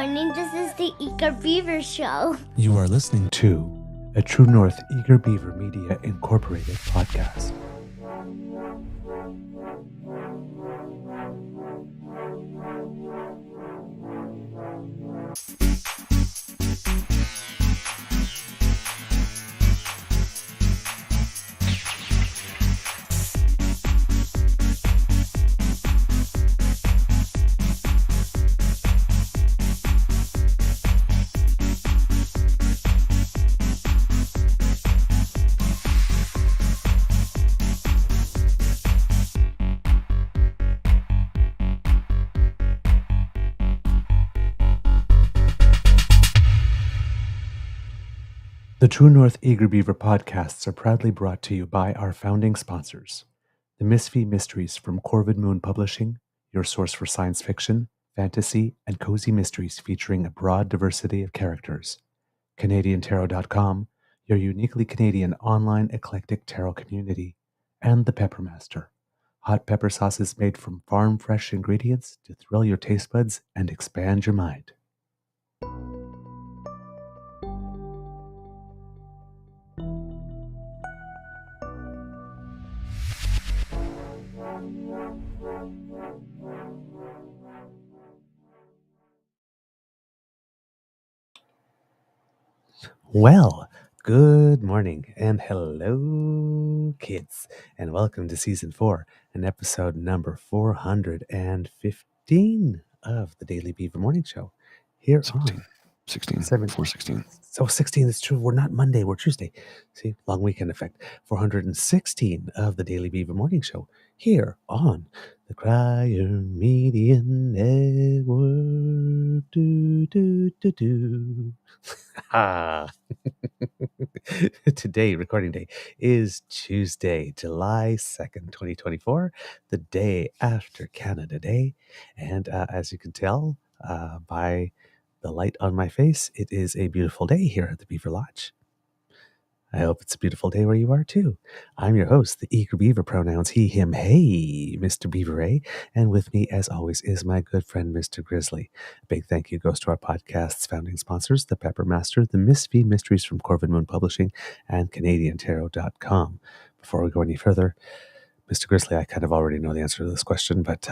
morning. This is the Eager Beaver Show. You are listening to a True North Eager Beaver Media Incorporated podcast. The True North Eager Beaver podcasts are proudly brought to you by our founding sponsors, the Misfit Mysteries from Corvid Moon Publishing, your source for science fiction, fantasy, and cozy mysteries featuring a broad diversity of characters, CanadianTarot.com, your uniquely Canadian online eclectic tarot community, and the Peppermaster, hot pepper sauces made from farm-fresh ingredients to thrill your taste buds and expand your mind. Well, good morning and hello, kids, and welcome to season 4 and episode number 415 of the Daily Beaver Morning Show. Here 16, 416. So 16 is true. We're not Monday, we're Tuesday. See, long weekend effect. 416 of the Daily Beaver Morning Show here on the Crier Media Network. Today, recording day, is Tuesday, July 2nd, 2024, the day after Canada Day. And as you can tell by the light on my face, it is a beautiful day here at the Beaver Lodge. I hope it's a beautiful day where you are too. I'm your host, the Eager Beaver, pronouns he, him, hey, Mr. Beaver A. And with me, as always, is my good friend, Mr. Grizzly. A big thank you goes to our podcast's founding sponsors, the Peppermaster, the Misfit Mysteries from Corvid Moon Publishing, and CanadianTarot.com. Before we go any further, Mr. Grizzly, I kind of already know the answer to this question, but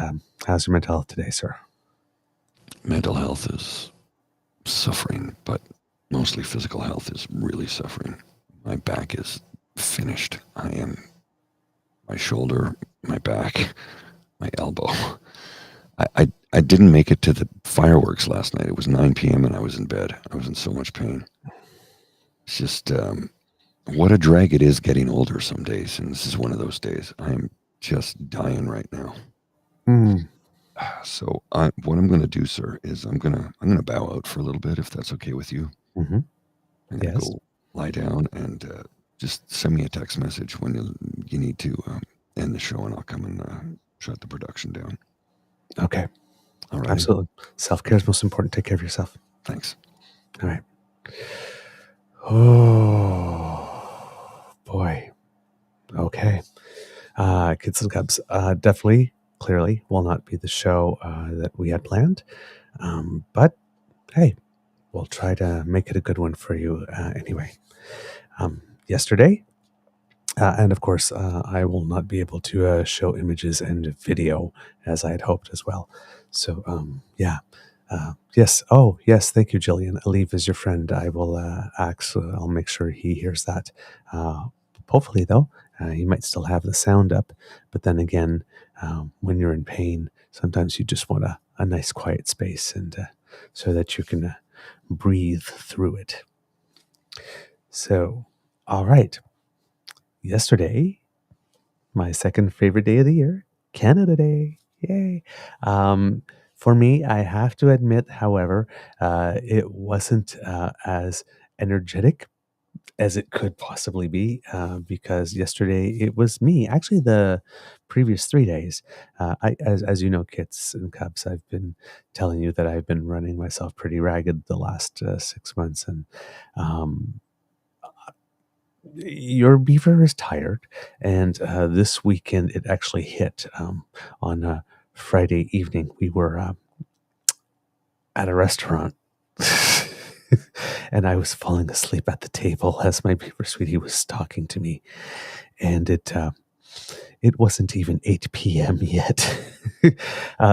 how's your mental health today, sir? Mental health is suffering, but mostly physical health is really suffering. My back is finished. My shoulder, my back, my elbow. I didn't make it to the fireworks last night. It was 9 p.m. and I was in bed. I was in so much pain. It's just, what a drag it is getting older some days. And this is one of those days. I am just dying right now. So what I'm going to do, sir, is I'm going to bow out for a little bit, if that's okay with you. Mm-hmm. I'm going to go lie down and just send me a text message when you need to end the show, and I'll come and shut the production down. Okay. All right. Absolutely. Self-care is most important. Take care of yourself. Thanks. All right. Oh, boy. Okay. Kids and Cubs definitely, clearly, will not be the show that we had planned. But, hey, we'll try to make it a good one for you anyway. Yesterday, and of course, I will not be able to show images and video as I had hoped as well. So, yeah. Yes. Oh, yes. Thank you, Jillian. Aleve is your friend. I will I'll make sure he hears that. Hopefully, though, he might still have the sound up. But then again, when you're in pain, sometimes you just want a nice, quiet space, and so that you can breathe through it. So, all right. Yesterday, my second favorite day of the year, Canada Day. Yay. For me, I have to admit, however, it wasn't as energetic as it could possibly be, because yesterday it was me. Actually, the previous 3 days, as you know, kids and cubs, I've been telling you that I've been running myself pretty ragged the last 6 months, and your beaver is tired. And this weekend, it actually hit on Friday evening. We were at a restaurant And I was falling asleep at the table as my Beaver sweetie was talking to me. And it wasn't even 8 p.m. yet.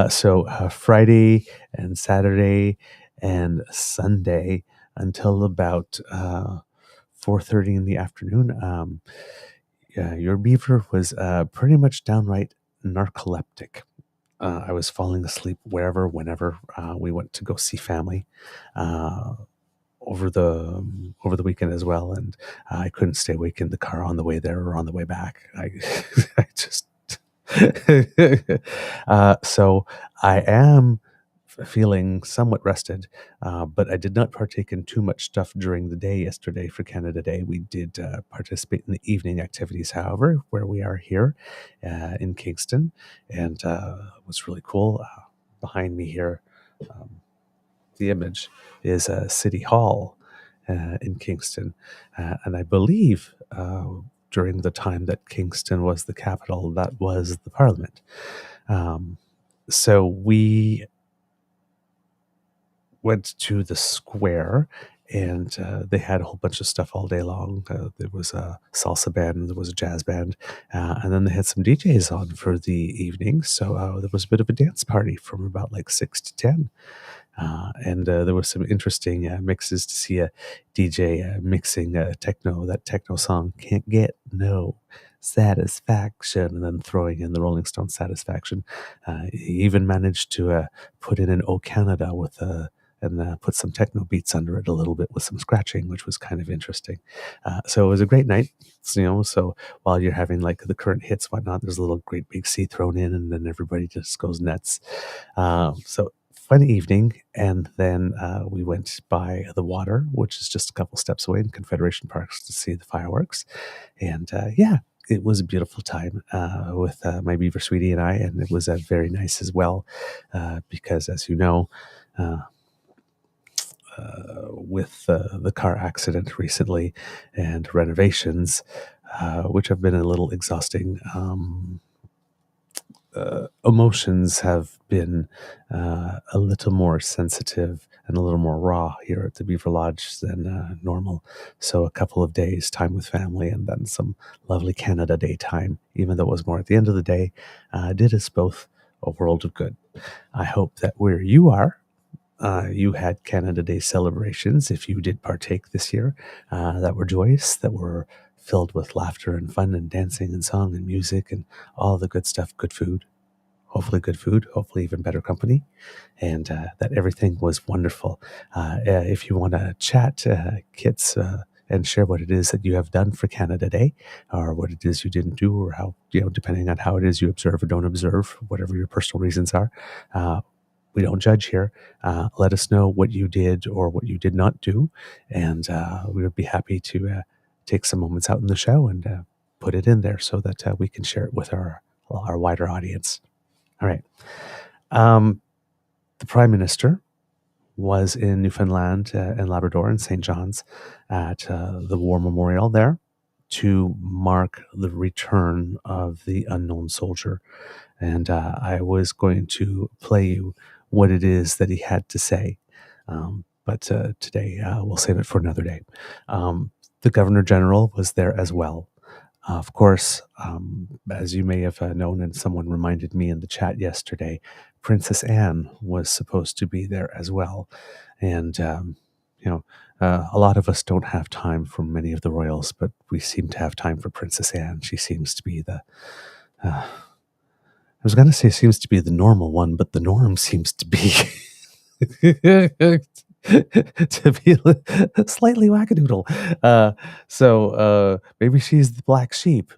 So Friday and Saturday and Sunday until about 4:30 in the afternoon, yeah, your Beaver was pretty much downright narcoleptic. I was falling asleep wherever, whenever we went to go see family. Over the weekend as well, and I couldn't stay awake in the car on the way there or on the way back. I just so I am feeling somewhat rested, but I did not partake in too much stuff during the day yesterday for Canada Day. We did participate in the evening activities, however, where we are here in Kingston, and it was really cool. Behind me here, the image is City Hall in Kingston. And I believe during the time that Kingston was the capital, that was the Parliament. So we went to the square, and they had a whole bunch of stuff all day long. There was a salsa band, there was a jazz band, and then they had some DJs on for the evening. So there was a bit of a dance party from about like 6 to 10. And there were some interesting mixes to see a DJ mixing techno, that techno song, Can't Get No Satisfaction, and then throwing in the Rolling Stone Satisfaction. He even managed to put in an O Canada with and put some techno beats under it a little bit with some scratching, which was kind of interesting. So it was a great night, so while you're having like the current hits, whatnot, there's a little Great Big Sea thrown in, and then everybody just goes nuts. So fun evening, and then we went by the water, which is just a couple steps away in Confederation Parks, to see the fireworks. And yeah, it was a beautiful time with my Beaver sweetie and I, and it was very nice as well because, as you know, with the car accident recently and renovations, which have been a little exhausting, emotions have been a little more sensitive and a little more raw here at the Beaver Lodge than normal. So a couple of days time with family, and then some lovely Canada Day time, even though it was more at the end of the day, did us both a world of good. I hope that where you are, you had Canada Day celebrations, if you did partake this year, that were joyous, that were filled with laughter and fun and dancing and song and music and all the good stuff, good food, hopefully even better company, and that everything was wonderful. If you want to chat, Kits, and share what it is that you have done for Canada Day, or what it is you didn't do, or how, depending on how it is you observe or don't observe, whatever your personal reasons are. We don't judge here. Let us know what you did or what you did not do, and we would be happy to take some moments out in the show and put it in there so that we can share it with our wider audience. All right. The Prime Minister was in Newfoundland and Labrador in St. John's at the War Memorial there to mark the return of the unknown soldier. And I was going to play you what it is that he had to say. But today we'll save it for another day. The Governor General was there as well. Of course, as you may have known, and someone reminded me in the chat yesterday, Princess Anne was supposed to be there as well. And, a lot of us don't have time for many of the royals, but we seem to have time for Princess Anne. She seems to be I was going to say seems to be the normal one, but the norm seems to be to be slightly wackadoodle. So maybe she's the black sheep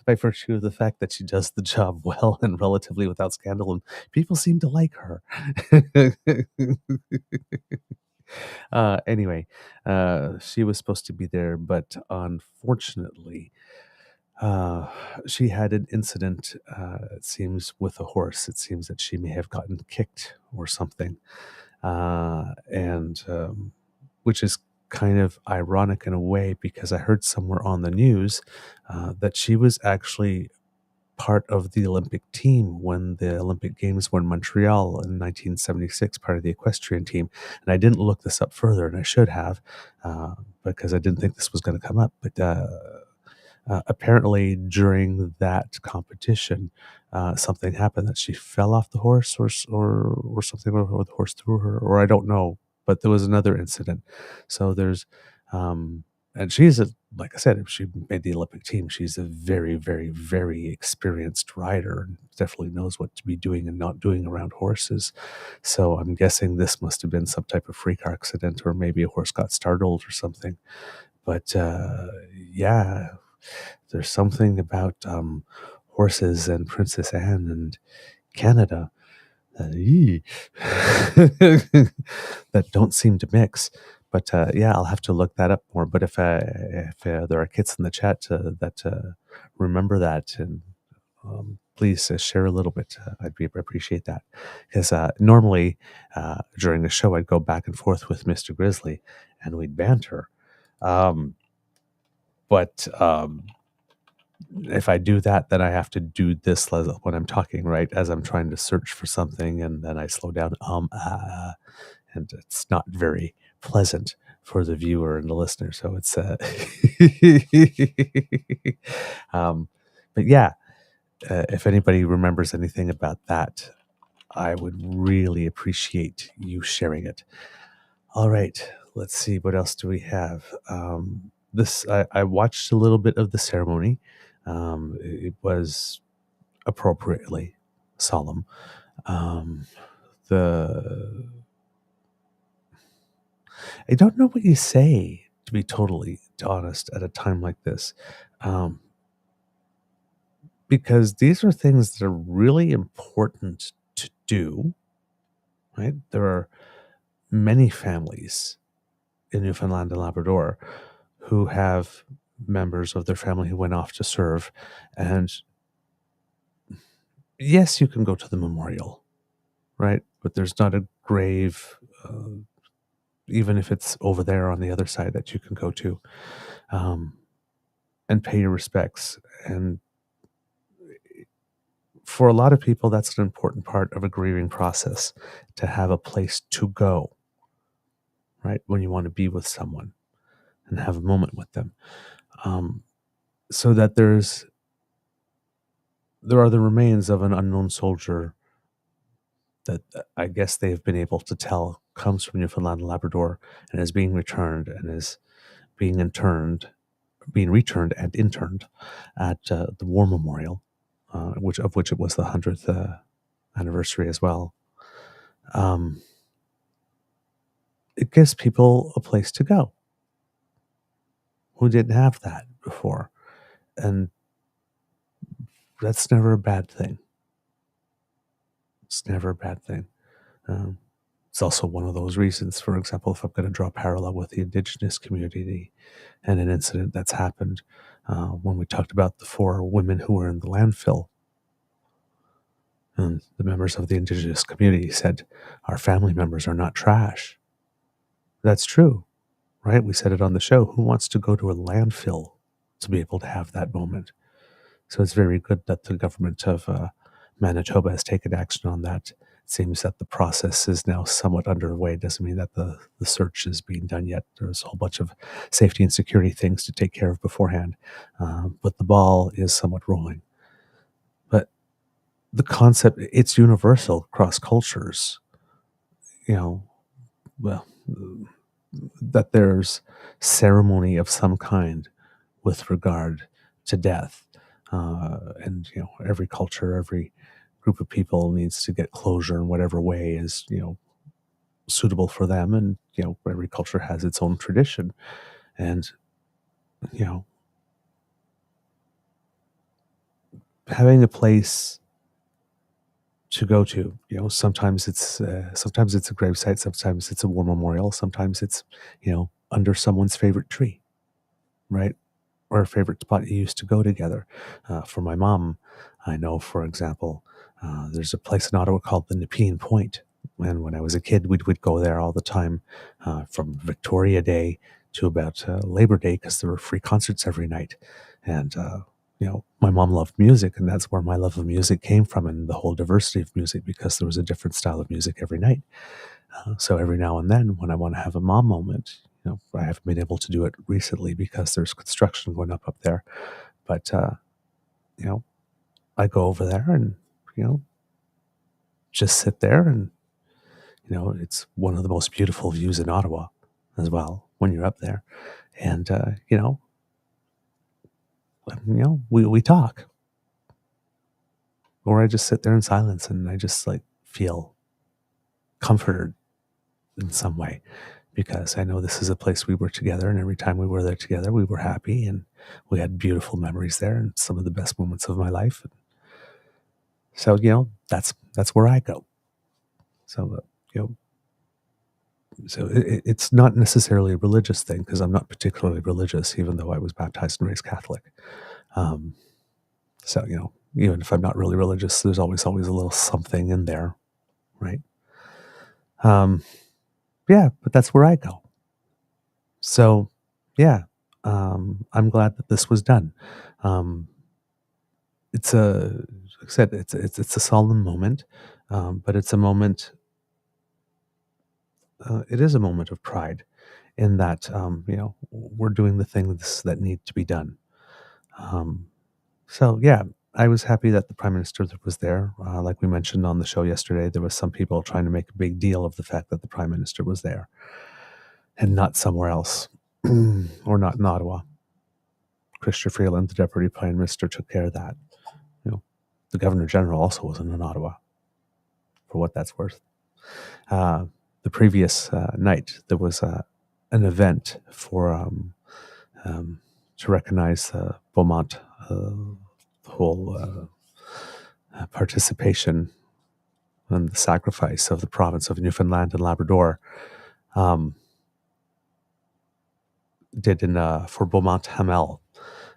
by virtue of the fact that she does the job well and relatively without scandal, and people seem to like her. Anyway, she was supposed to be there, but unfortunately, she had an incident, it seems, with a horse. It seems that she may have gotten kicked or something, and which is kind of ironic in a way, because I heard somewhere on the news that she was actually part of the Olympic team when the Olympic Games were in Montreal in 1976, part of the equestrian team. And I didn't look this up further, and I should have, because I didn't think this was going to come up. But apparently during that competition, something happened that she fell off the horse or something, or the horse threw her, or I don't know. But there was another incident. So there's, and she's like I said, if she made the Olympic team, she's a very, very, very experienced rider and definitely knows what to be doing and not doing around horses. So I'm guessing this must have been some type of freak accident, or maybe a horse got startled or something. But yeah, there's something about horses and Princess Anne and Canada that don't seem to mix. But yeah, I'll have to look that up more. But if there are kids in the chat that remember that, and please share a little bit, I'd appreciate that. Because normally during the show, I'd go back and forth with Mr. Grizzly, and we'd banter. But if I do that, then I have to do this when I'm talking, right? As I'm trying to search for something, and then I slow down, and it's not very pleasant for the viewer and the listener. So it's, but yeah, if anybody remembers anything about that, I would really appreciate you sharing it. All right, let's see, what else do we have? I watched a little bit of the ceremony. It was appropriately solemn. I don't know what you say, to be totally honest, at a time like this, because these are things that are really important to do, right? There are many families in Newfoundland and Labrador who have members of their family who went off to serve. And yes, you can go to the memorial, right? But there's not a grave, even if it's over there on the other side, that you can go to and pay your respects. And for a lot of people, that's an important part of a grieving process, to have a place to go, right? When you want to be with someone and have a moment with them. So that there are the remains of an unknown soldier that I guess they've been able to tell comes from Newfoundland and Labrador, and is being returned and is being returned and interned at the War Memorial, which it was the 100th anniversary as well. It gives people a place to go who didn't have that before, and that's never a bad thing. It's never a bad thing. It's also one of those reasons, for example, if I'm going to draw a parallel with the Indigenous community and an incident that's happened when we talked about the 4 women who were in the landfill. And the members of the Indigenous community said, our family members are not trash. That's true, right? We said it on the show. Who wants to go to a landfill to be able to have that moment? So it's very good that the government of Manitoba has taken action on that. It seems that the process is now somewhat underway. It doesn't mean that the search is being done yet. There's a whole bunch of safety and security things to take care of beforehand. But the ball is somewhat rolling. But the concept, it's universal across cultures. Well, that there's ceremony of some kind with regard to death. And every culture, every group of people needs to get closure in whatever way is suitable for them, and every culture has its own tradition, and having a place to go to, sometimes it's a gravesite, sometimes it's a war memorial, sometimes it's under someone's favorite tree, right? Or a favorite spot you used to go together. For my mom, I know, for example, there's a place in Ottawa called the Nepean Point. And when I was a kid, we'd go there all the time, from Victoria Day to about Labor Day, because there were free concerts every night. And my mom loved music, and that's where my love of music came from, and the whole diversity of music, because there was a different style of music every night. So every now and then, when I want to have a mom moment, I haven't been able to do it recently because there's construction going up there. But, I go over there and, just sit there, and, it's one of the most beautiful views in Ottawa as well when you're up there. And, we talk, or I just sit there in silence and I just feel comforted in some way, because I know this is a place we were together, and every time we were there together, we were happy, and we had beautiful memories there, and some of the best moments of my life. So, that's where I go. So, it's not necessarily a religious thing, because I'm not particularly religious, even though I was baptized and raised Catholic. So, even if I'm not really religious, there's always a little something in there, right? Yeah, but that's where I go. So, yeah, I'm glad that this was done. Like I said, it's a solemn moment, but it's a moment. It is a moment of pride, in that we're doing the things that need to be done. So yeah, I was happy that the Prime Minister was there. Like we mentioned on the show yesterday, there was some people trying to make a big deal of the fact that the Prime Minister was there and not somewhere else, or not in Ottawa. Chrystia Freeland, the Deputy Prime Minister, took care of that. The Governor General also wasn't in Ottawa, for what that's worth. The previous night, there was an event for to recognize Beaumont, the whole participation and the sacrifice of the province of Newfoundland and Labrador. Did for Beaumont Hamel.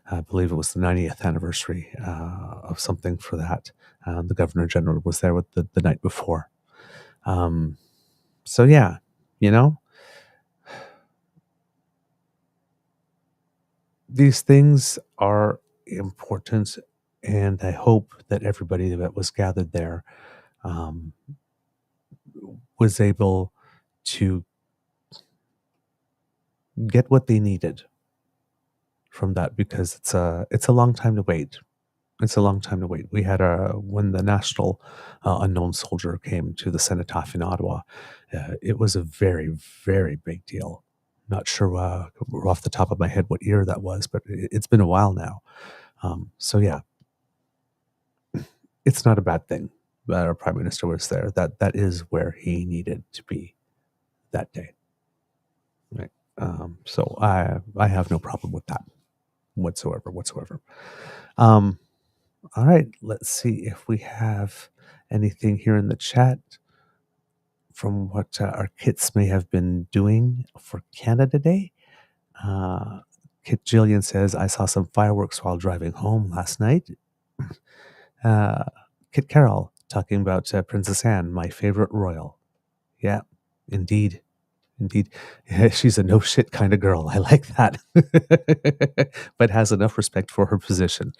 I believe it was the 90th anniversary of something for that. The Governor General was there with the night before. So yeah, these things are important, and I hope that everybody that was gathered there was able to get what they needed from that, because it's a long time to wait. It's a long time to wait. We had when the National Unknown Soldier came to the Cenotaph in Ottawa, it was a very, very big deal. Not sure off the top of my head what year that was, but it's been a while now. So yeah, it's not a bad thing that our Prime Minister was there. That is where he needed to be that day. Right. So I have no problem with that whatsoever. All right, let's see if we have anything here in the chat from what our kits may have been doing for Canada Day. Kit Jillian says, I saw some fireworks while driving home last night. Kit Carroll talking about Princess Anne, my favorite royal. Yeah, indeed. She's a no shit kind of girl. I like that. But has enough respect for her position.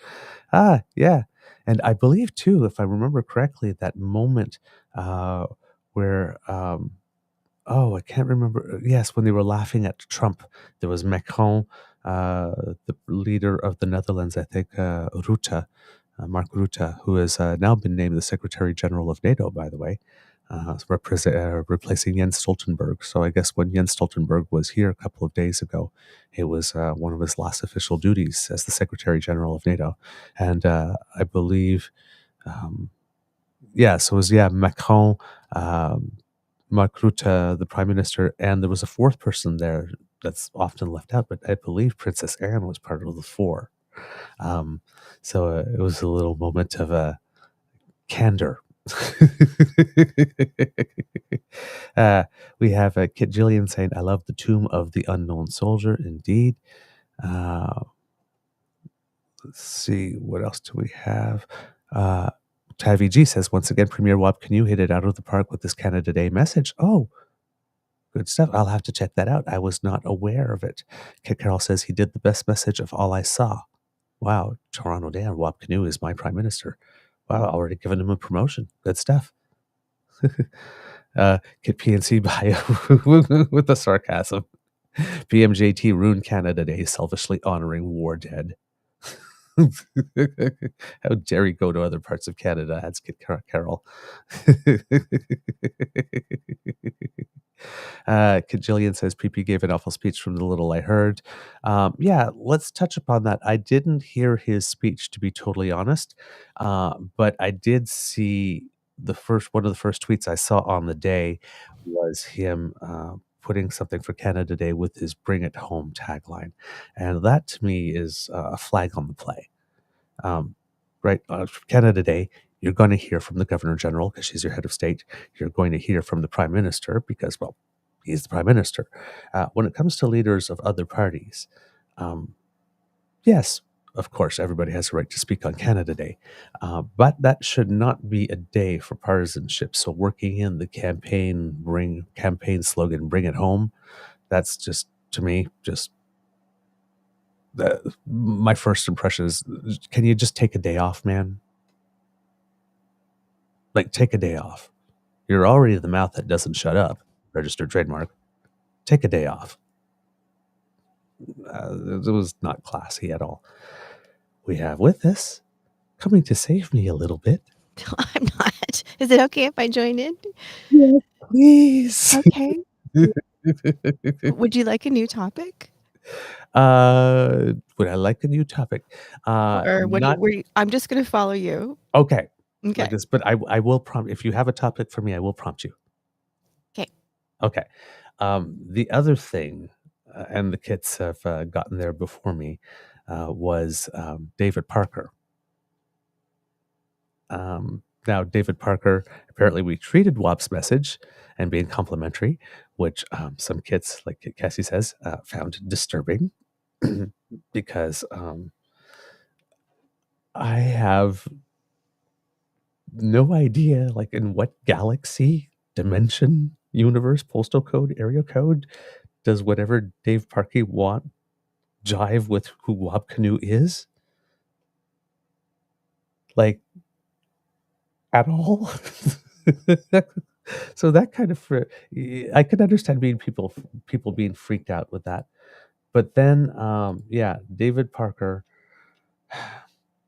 Yeah. And I believe too, if I remember correctly, that moment where I can't remember. Yes, when they were laughing at Trump, there was Macron, the leader of the Netherlands, I think, Rutte, Mark Rutte, who has now been named the Secretary General of NATO, by the way, replacing Jens Stoltenberg. So I guess when Jens Stoltenberg was here a couple of days ago, it was one of his last official duties as the Secretary General of NATO. And I believe, so it was, Macron, Mark Rutte, the Prime Minister, and there was a fourth person there that's often left out, but I believe Princess Anne was part of the four. So it was a little moment of candor. We have Kit Jillian saying, I love the tomb of the unknown soldier. Indeed. Let's see, what else do we have? Tavi G says, once again, Premier Wap, can you hit it out of the park with this Canada Day message? Oh, good stuff. I'll have to check that out. I was not aware of it. Kit Carroll says he did the best message of all I saw. Wow, Toronto Dan, Wap Canoe is my prime minister. Wow, already given him a promotion. Good stuff. Get PNC bio with the sarcasm. PMJT ruined Canada Day, selfishly honoring war dead. How dare you go to other parts of Canada? Adds Kit Carol. Kajillian says PP gave an awful speech from the little I heard. Yeah, let's touch upon that. I didn't hear his speech, to be totally honest, but I did see one of the first tweets I saw on the day was him putting something for Canada Day with his "Bring It Home" tagline, and that to me is a flag on the play. Right, for Canada Day, you're going to hear from the Governor General because she's your head of state. You're going to hear from the Prime Minister because, well, he's the Prime Minister. When it comes to leaders of other parties, yes, of course, everybody has a right to speak on Canada Day, but that should not be a day for partisanship. So working in the campaign slogan, "Bring It Home," that's just, to me, just my first impression is, can you just take a day off, man? Like, take a day off. You're already the mouth that doesn't shut up. Registered trademark. Take a day off. It was not classy at all. We have with us, coming to save me a little bit. No, I'm not. Is it okay if I join in? Yes, please. Okay. Would you like a new topic? Would I like a new topic? Or I'm just going to follow you. Okay. Okay. Like this, but I will prompt. If you have a topic for me, I will prompt you. Okay. Okay. The other thing, and the kits have gotten there before me, was David Parker. Now, David Parker, apparently we treated WAP's message and being complimentary, which some kits, like Kit Cassie says, found disturbing because I have no idea, like, in what galaxy, dimension, universe, postal code, area code does whatever Dave Parkey want jive with who Wap Canoe is? Like, at all? So that kind of, I could understand people being freaked out with that. But then, yeah, David Parker,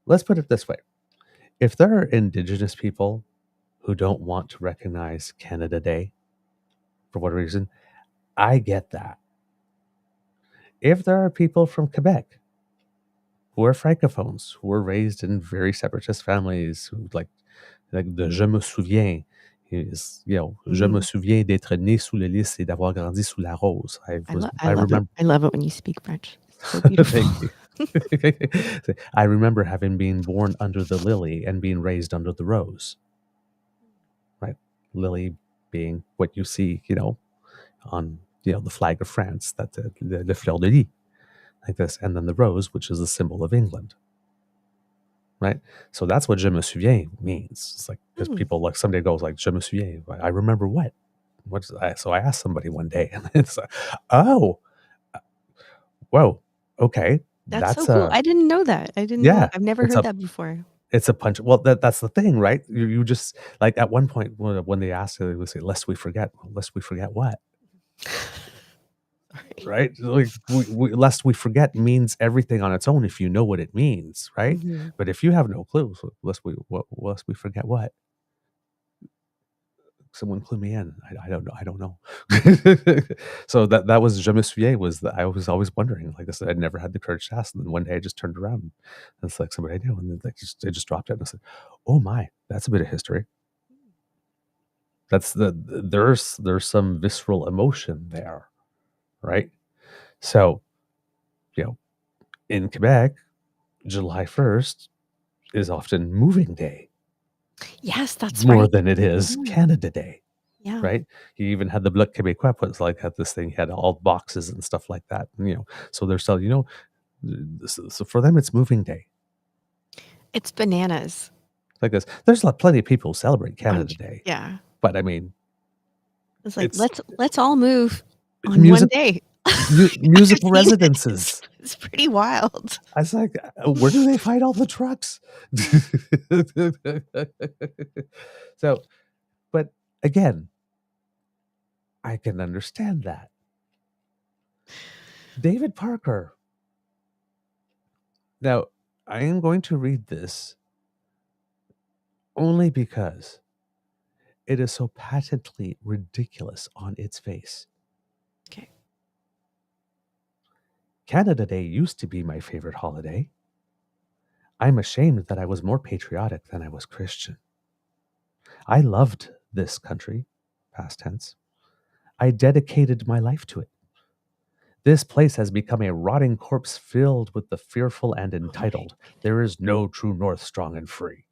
let's put it this way. If there are Indigenous people who don't want to recognize Canada Day, for whatever reason, I get that. If there are people from Quebec who are francophones, who were raised in very separatist families, who like the Je Me Souviens, is, you know, Je me souviens d'être né sous le lys et d'avoir grandi sous la rose. I love it when you speak French. It's so beautiful. Thank you. I remember having been born under the lily and being raised under the rose. Right? Lily being what you see, you know, on, you know, the flag of France, that's the fleur de lis, like this, and then the rose, which is the symbol of England. Right? So that's what Je Me Souviens means. It's like, because people, like, somebody goes like, Je Me Souviens, I remember what? So I asked somebody one day, and it's like, oh, whoa, okay. That's so cool. I didn't know that. I didn't know. I've never heard that before. It's a punch. Well, that's the thing, right? You just, like, at one point when they asked, they would say, lest we forget what? Right? Like, lest we forget means everything on its own if you know what it means, right? Mm-hmm. But if you have no clue, so lest we forget what? Someone clue me in. I don't know. So that was Je Me Souviens, I was always wondering, like this. I'd never had the courage to ask. And then one day I just turned around and it's like somebody I knew, and they just dropped it. And I said, oh my, that's a bit of history. That's there's some visceral emotion there, right? So, you know, in Quebec, July 1st is often moving day. Yes, that's more right. than it is Canada Day. Yeah. Right? He even had the Bloc Québécois was like, had this thing, he had all boxes and stuff like that. And, you know, so they're still, you know, so for them it's moving day. It's bananas. Like this. There's plenty of people who celebrate Canada Day. Yeah. But I mean, it's like, let's all move on one day. Musical residences. It's pretty wild. I was like, where do they find all the trucks? So, but again, I can understand that. David Parker. Now, I am going to read this only because it is so patently ridiculous on its face. Okay. Canada Day used to be my favorite holiday. I'm ashamed that I was more patriotic than I was Christian. I loved this country, past tense. I dedicated my life to it. This place has become a rotting corpse filled with the fearful and entitled. There is no true north, strong and free.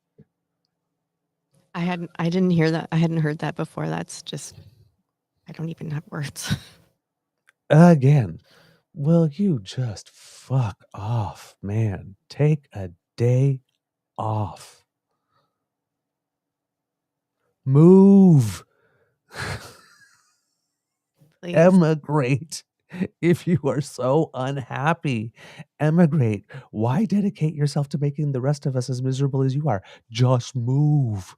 I didn't hear that. I hadn't heard that before. That's just, I don't even have words. Again, will you just fuck off, man? Take a day off. Move. Please. Emigrate. If you are so unhappy, emigrate. Why dedicate yourself to making the rest of us as miserable as you are? Just move.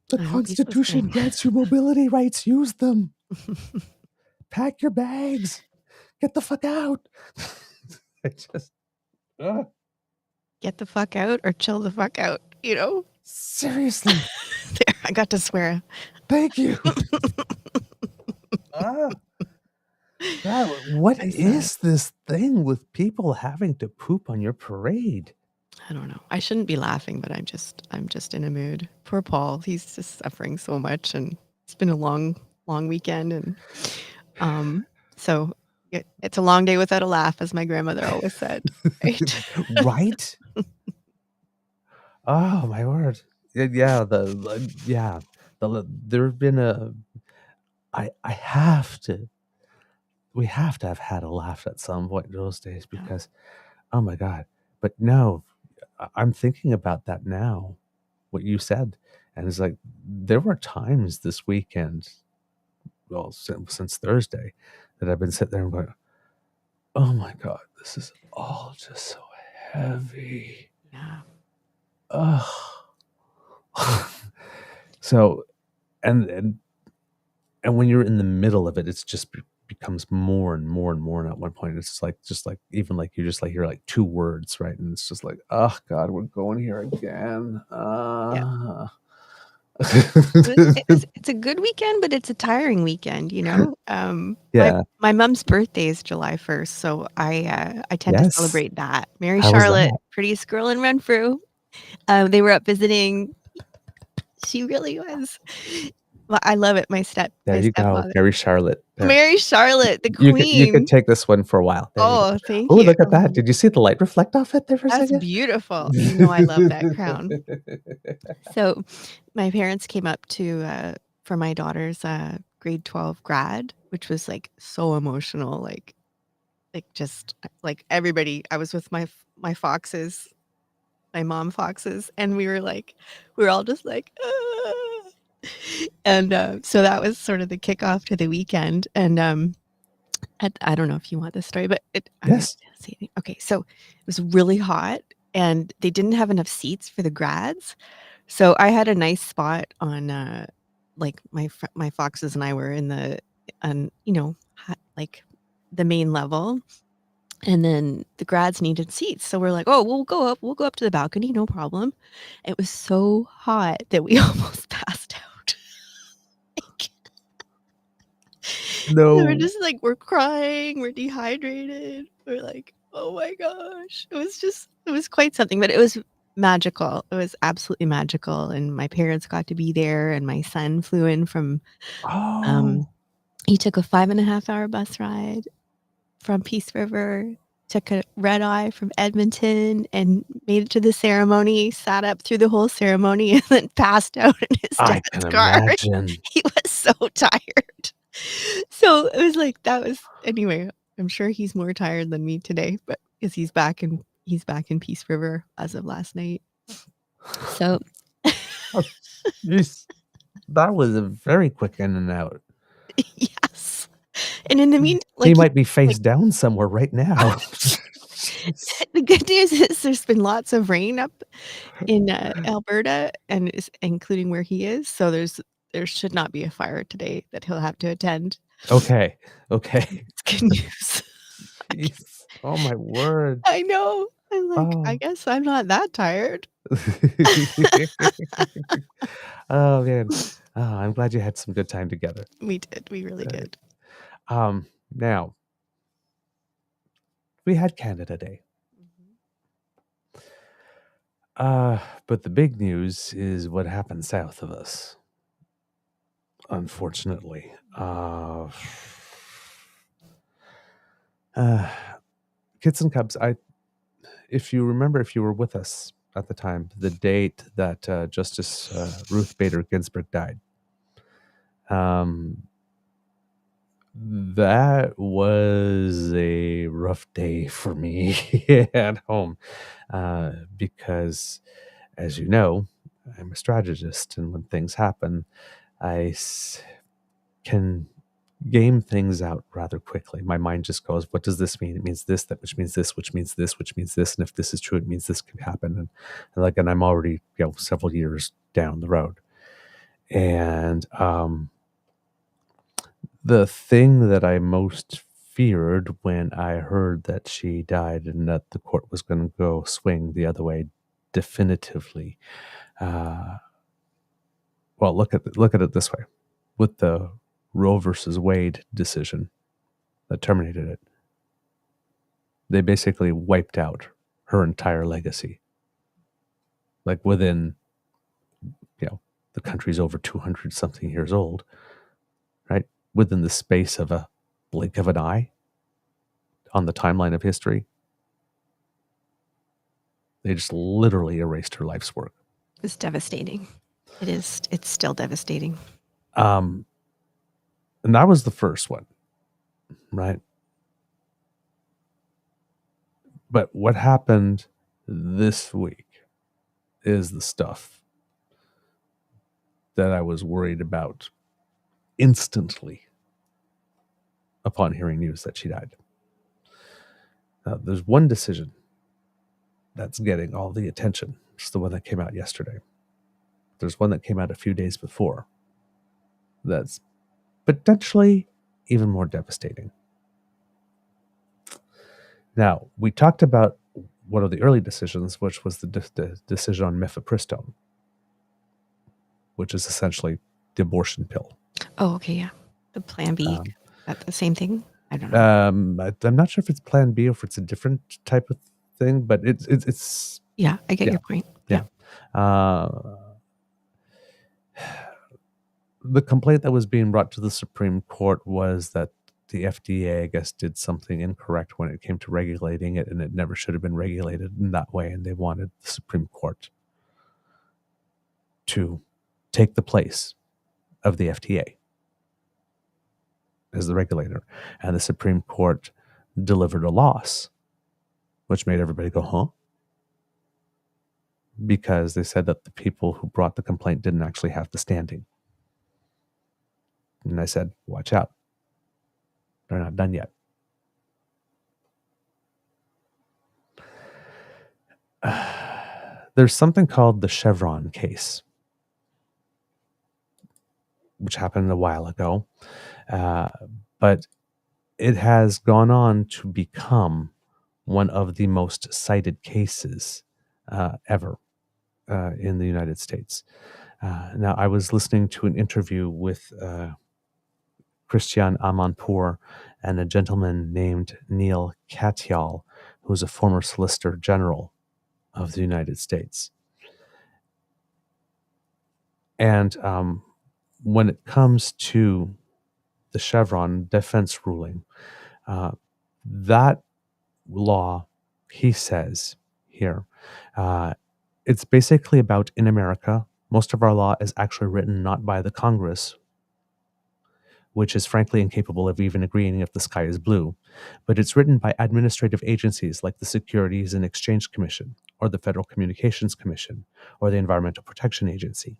The I hope he's Constitution listening. grants you mobility rights. Use them. Pack your bags. Get the fuck out. I just... Get the fuck out or chill the fuck out, you know? Seriously. There, I got to swear. Thank you. God, what is this thing with people having to poop on your parade? I don't know. I shouldn't be laughing, but I'm just in a mood. Poor Paul. He's just suffering so much, and it's been a long weekend, and so it's a long day without a laugh, as my grandmother always said. Right? Right? Oh my word! Yeah, there have been a. I have to. We have to have had a laugh at some point those days because, oh my God! But no, I'm thinking about that now. What you said, and it's like there were times this weekend, well, since Thursday, that I've been sitting there and going, "Oh my God, this is all just so heavy." Yeah. Ugh. So, and when you're in the middle of it, it's just becomes more and more and more. And at one point, it's just like even like you just like hear like two words, right? And it's just like, oh God, we're going here again. It's a good weekend, but it's a tiring weekend, you know. Yeah. My mom's birthday is July 1st, so I tend to celebrate that. Mary How was Charlotte, that? prettiest girl in Renfrew. They were up visiting. She really was. Well, I love it. My There you go, stepmother. Mary Charlotte. There. Mary Charlotte, the queen. You could take this one for a while. There you go. Oh, thank Oh, you. look at that! Did you see the light reflect off it there for a That's second? beautiful. You know I love that crown. So my parents came up to for my daughter's grade 12 grad, which was like so emotional, like just like everybody. I was with my foxes, my mom foxes, and we were all just like "Ah." And so that was sort of the kickoff to the weekend. And I don't know if you want this story, but Yes. Okay, so it was really hot and they didn't have enough seats for the grads. So I had a nice spot on like my foxes and I were in the like the main level. And then the grads needed seats. So we're like, "Oh, we'll go up to the balcony, no problem." It was so hot that we almost passed out. No. We're just like, we're crying, we're dehydrated. We're like, oh my gosh. It was quite something, but it was magical. It was absolutely magical. And my parents got to be there, and my son flew in from he took a 5.5-hour bus ride from Peace River, took a red eye from Edmonton, and made it to the ceremony, sat up through the whole ceremony, and then passed out in his I dad's can car. imagine. He was so tired. So it was like anyway, I'm sure he's more tired than me today, but because he's back in Peace River as of last night. So That was a very quick in and out. yes. And in the mean, He like, might be face down somewhere right now. the good news is there's been lots of rain up in Alberta, and including where he is. So there should not be a fire today that he'll have to attend. Okay. It's good news. Jeez. Oh my word. I know. I'm like, I Oh. guess I'm not that tired. Oh man. Oh, I'm glad you had some good time together. We did. We really did. Now we had Canada Day. But the big news is what happened south of us. Unfortunately. Kids and Cubs, if you remember, if you were with us at the time, the date that Justice Ruth Bader Ginsburg died, that was a rough day for me at home because, as you know, I'm a strategist, and when things happen, I can game things out rather quickly. My mind just goes, what does this mean? It means this, that which means this, which means this, which means this, and if this is true, it means this could happen. And I'm already, several years down the road. And the thing that I most feared when I heard that she died and that the court was going to go swing the other way definitively. Well, look at it this way. With the Roe versus Wade decision that terminated it, they basically wiped out her entire legacy. Like within, the country's over 200 something years old, right? Within the space of a blink of an eye on the timeline of history, they just literally erased her life's work. It's devastating. It is. It's still devastating. And that was the first one, right? But what happened this week is the stuff that I was worried about instantly upon hearing news that she died. There's one decision that's getting all the attention. It's the one that came out yesterday. There's one that came out a few days before that's potentially even more devastating. Now, we talked about one of the early decisions, which was the decision on mifepristone, which is essentially the abortion pill. Oh, okay, yeah. The Plan B. That the same thing? I don't know. I'm not sure if it's Plan B or if it's a different type of thing, but it's yeah, I get your point. Yeah. The complaint that was being brought to the Supreme Court was that the FDA, I guess, did something incorrect when it came to regulating it, and it never should have been regulated in that way, and they wanted the Supreme Court to take the place of the FDA as the regulator. And the Supreme Court delivered a loss, which made everybody go, huh? Because they said that the people who brought the complaint didn't actually have the standing. And I said, watch out. They're not done yet. There's something called the Chevron case, which happened a while ago. But it has gone on to become one of the most cited cases ever in the United States. Now, I was listening to an interview with Christian Amanpour and a gentleman named Neil Katyal, who's a former Solicitor General of the United States. And when it comes to the Chevron defense ruling, that law, he says here, it's basically about, in America, most of our law is actually written not by the Congress, which is frankly incapable of even agreeing if the sky is blue, but it's written by administrative agencies like the Securities and Exchange Commission, or the Federal Communications Commission, or the Environmental Protection Agency.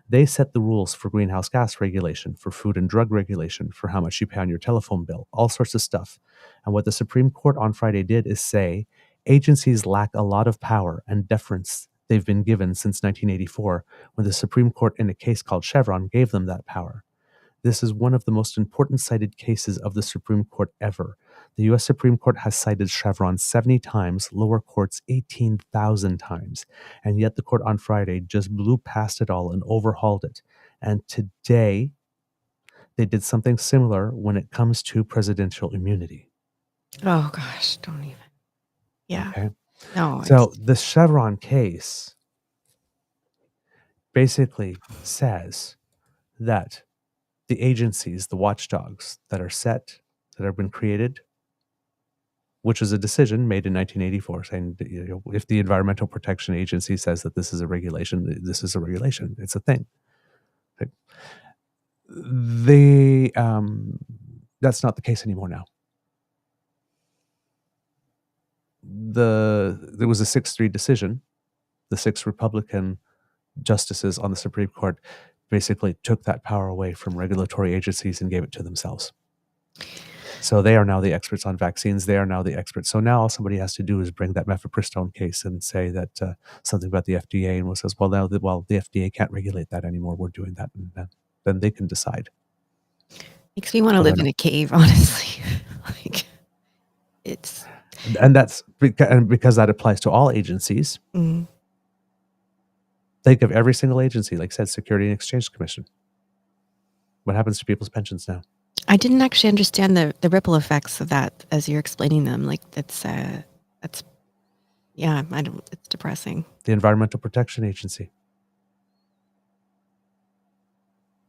They set the rules for greenhouse gas regulation, for food and drug regulation, for how much you pay on your telephone bill, all sorts of stuff. And what the Supreme Court on Friday did is say agencies lack a lot of power and deference they've been given since 1984, when the Supreme Court in a case called Chevron gave them that power. This is one of the most important cited cases of the Supreme Court ever. The U.S. Supreme Court has cited Chevron 70 times, lower courts 18,000 times, and yet the court on Friday just blew past it all and overhauled it. And today, they did something similar when it comes to presidential immunity. Oh gosh, don't even. Yeah. Okay. No. So the Chevron case basically says that the agencies, the watchdogs that are set, that have been created, which is a decision made in 1984, saying that, if the Environmental Protection Agency says that this is a regulation, this is a regulation. It's a thing. Okay. That's not the case anymore now. There was a 6-3 decision. The 6 Republican justices on the Supreme Court basically took that power away from regulatory agencies and gave it to themselves. So they are now the experts on vaccines. They are now the experts. So now all somebody has to do is bring that mifepristone case and say that something about the FDA, and says, well, now the FDA can't regulate that anymore. We're doing that, and then they can decide. Makes me want to live in a cave, honestly. Like, it's. And that's because that applies to all agencies. Mm. Think of every single agency, like I said, Security and Exchange Commission. What happens to people's pensions now? I didn't actually understand the ripple effects of that as you're explaining them. Like that's yeah, it's depressing. The Environmental Protection Agency.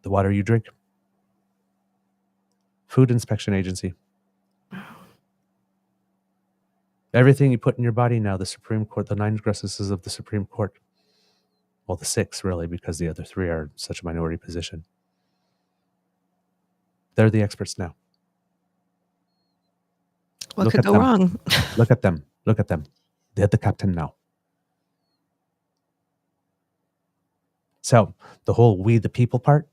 The water you drink. Food Inspection Agency. Everything you put in your body now, the Supreme Court, the 9 justices of the Supreme Court. Well, the 6 really, because the other 3 are in such a minority position. They're the experts now. What could go wrong? Look at them. Look at them. They're the captain now. So the whole we the people part,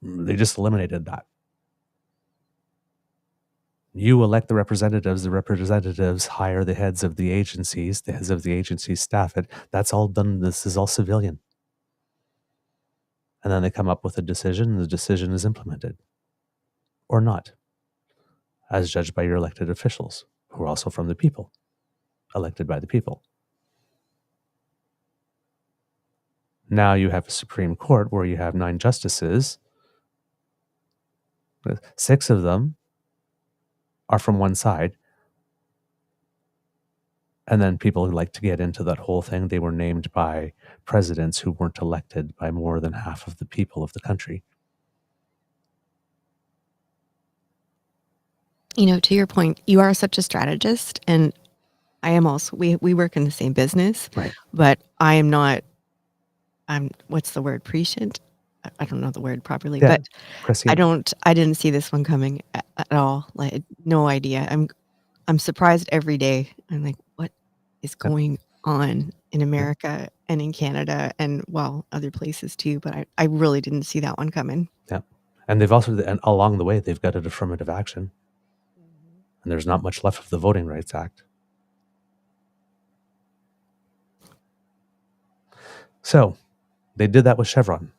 they just eliminated that. You elect the representatives hire the heads of the agencies, the heads of the agencies staff it. That's all done. This is all civilian. And then they come up with a decision, and the decision is implemented. Or not, as judged by your elected officials, who are also from the people, elected by the people. Now you have a Supreme Court where you have 9 justices. 6 of them are from one side. And then people who like to get into that whole thing, they were named by presidents who weren't elected by more than half of the people of the country. You know, to your point, you are such a strategist, and I am also. We work in the same business, Right. But I am not. I'm. What's the word? Prescient. I don't know the word properly, Yeah, but prescient. I didn't see this one coming at all. Like, no idea. I'm surprised every day. I'm like, what is going on in America and in Canada and, well, other places too, but I really didn't see that one coming. Yeah. And they've also, and along the way, they've got an affirmative action. And there's not much left of the Voting Rights Act. So they did that with Chevron.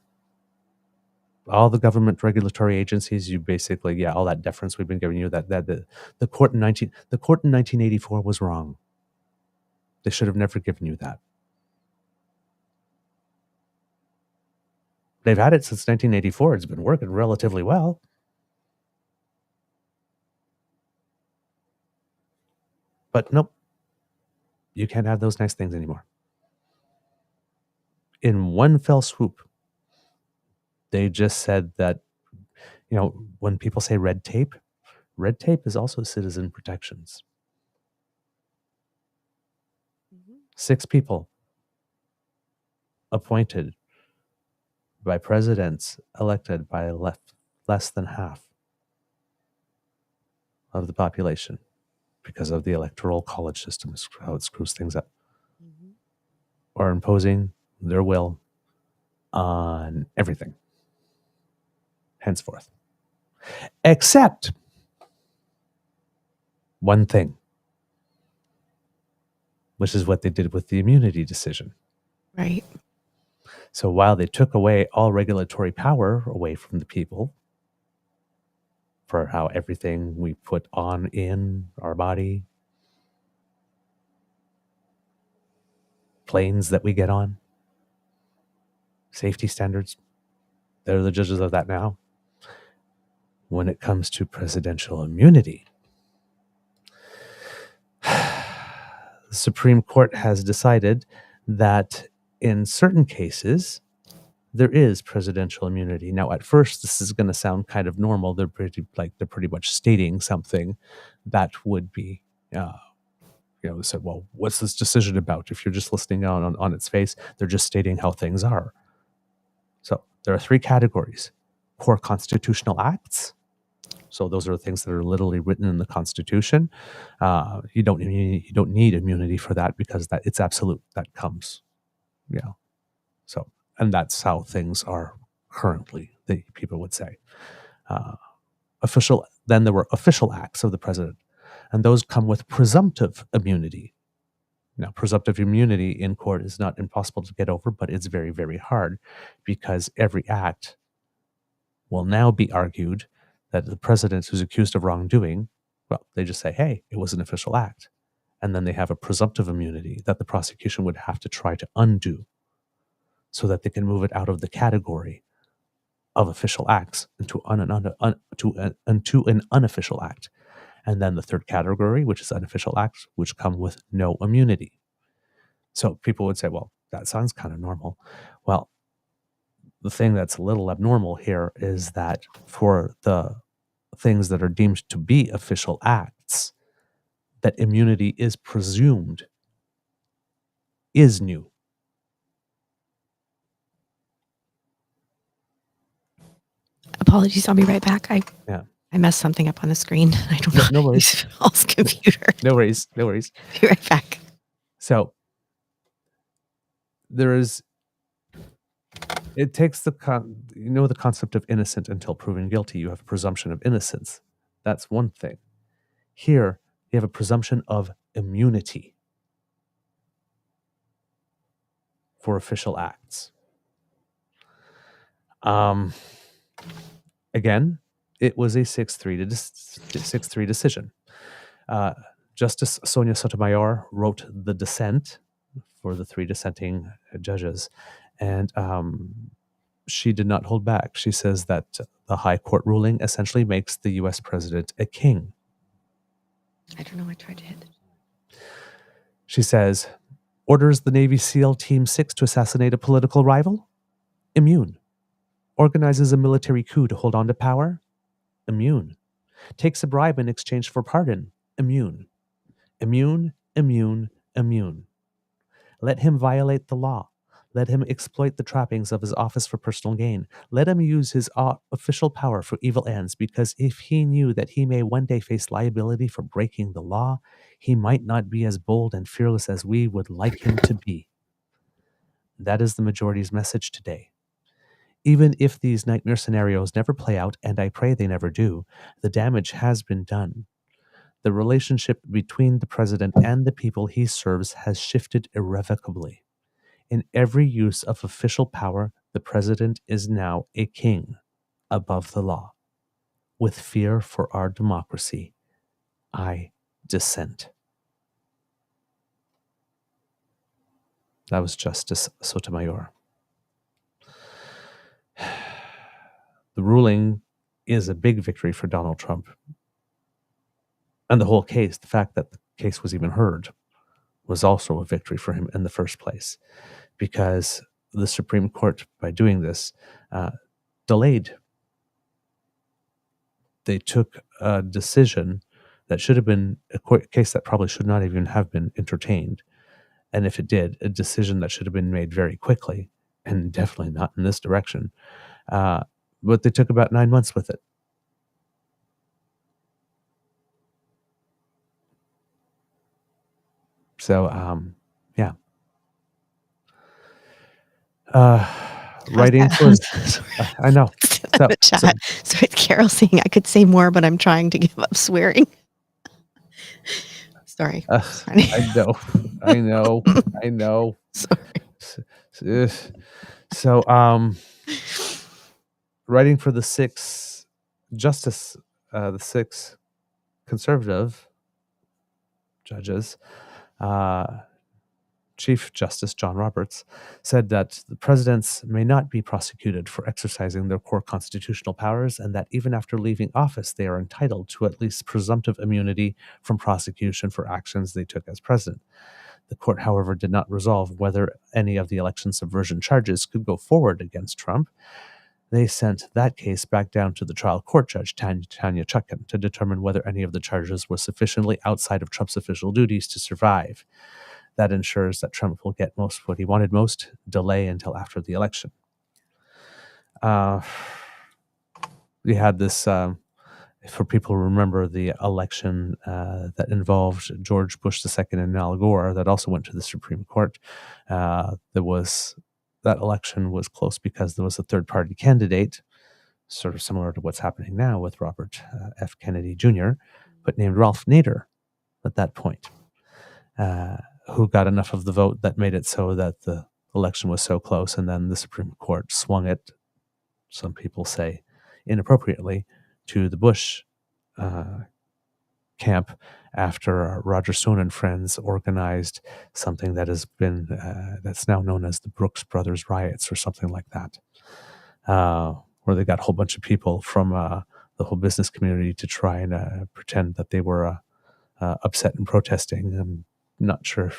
All the government regulatory agencies, you basically, all that deference we've been giving you, that the court in 1984 was wrong. They should have never given you that. They've had it since 1984. It's been working relatively well. But nope, you can't have those nice things anymore. In one fell swoop, they just said that, when people say red tape is also citizen protections. 6 people appointed by presidents elected by less than half of the population because of the electoral college system, is how it screws things up. Or imposing their will on everything henceforth. Except one thing, which is what they did with the immunity decision. Right. So while they took away all regulatory power away from the people for how everything we put on in our body, planes that we get on, safety standards, they're the judges of that now. When it comes to presidential immunity, the Supreme Court has decided that in certain cases, there is presidential immunity. Now, at first, this is going to sound kind of normal. They're pretty much stating something that would be, they said, well, what's this decision about? If you're just listening on its face, they're just stating how things are. So there are three categories: core constitutional acts. So those are the things that are literally written in the Constitution. You don't need immunity for that because that it's absolute. That comes, So, and that's how things are currently. People would say official. Then there were official acts of the president, and those come with presumptive immunity. Now, presumptive immunity in court is not impossible to get over, but it's very, very hard because every act will now be argued that the president who's accused of wrongdoing, well, they just say, hey, it was an official act. And then they have a presumptive immunity that the prosecution would have to try to undo so that they can move it out of the category of official acts into an unofficial act. And then the third category, which is unofficial acts, which come with no immunity. So people would say, well, that sounds kind of normal. Well, the thing that's a little abnormal here is that for the things that are deemed to be official acts, that immunity is presumed is new. Apologies, I'll be right back. I messed something up on the screen. I don't know. No worries. Paul's computer. No worries. Be right back. So it takes the concept of innocent until proven guilty. You have a presumption of innocence. That's one thing. Here, you have a presumption of immunity for official acts. Again, it was a 6-3 decision. Justice Sonia Sotomayor wrote the dissent for the three dissenting judges, and she did not hold back. She says that the High Court ruling essentially makes the U.S. president a king. I don't know. I tried to hit it. She says, orders the Navy SEAL Team 6 to assassinate a political rival? Immune. Organizes a military coup to hold on to power? Immune. Takes a bribe in exchange for pardon? Immune. Immune, immune, immune. Let him violate the law. Let him exploit the trappings of his office for personal gain. Let him use his official power for evil ends, because if he knew that he may one day face liability for breaking the law, he might not be as bold and fearless as we would like him to be. That is the majority's message today. Even if these nightmare scenarios never play out, and I pray they never do, the damage has been done. The relationship between the president and the people he serves has shifted irrevocably. In every use of official power, the president is now a king above the law. With fear for our democracy, I dissent. That was Justice Sotomayor. The ruling is a big victory for Donald Trump. And the whole case, the fact that the case was even heard, was also a victory for him in the first place, because the Supreme Court, by doing this, delayed. They took a decision that should have been a case that probably should not even have been entertained. And if it did, a decision that should have been made very quickly, and definitely not in this direction. But they took about 9 months with it. So, yeah. Writing How's for that? I know. The chat. So it's Carol saying I could say more, but I'm trying to give up swearing. Sorry. I know. Sorry. So, writing for the six conservative judges, Chief Justice John Roberts said that the presidents may not be prosecuted for exercising their core constitutional powers, and that even after leaving office, they are entitled to at least presumptive immunity from prosecution for actions they took as president. The court, however, did not resolve whether any of the election subversion charges could go forward against Trump. They sent that case back down to the trial court judge, Tanya Chutkan, to determine whether any of the charges were sufficiently outside of Trump's official duties to survive. That ensures that Trump will get most what he wanted most, delay until after the election. We had this, for people who remember the election that involved George Bush II and Al Gore, that also went to the Supreme Court. That election was close because there was a third-party candidate, sort of similar to what's happening now with Robert F. Kennedy Jr., but named Ralph Nader at that point. Who got enough of the vote that made it so that the election was so close, and then the Supreme Court swung it, some people say inappropriately, to the Bush camp after Roger Stone and friends organized something that has been, that's now known as the Brooks Brothers riots or something like that, where they got a whole bunch of people from the whole business community to try and pretend that they were upset and protesting. I'm not sure.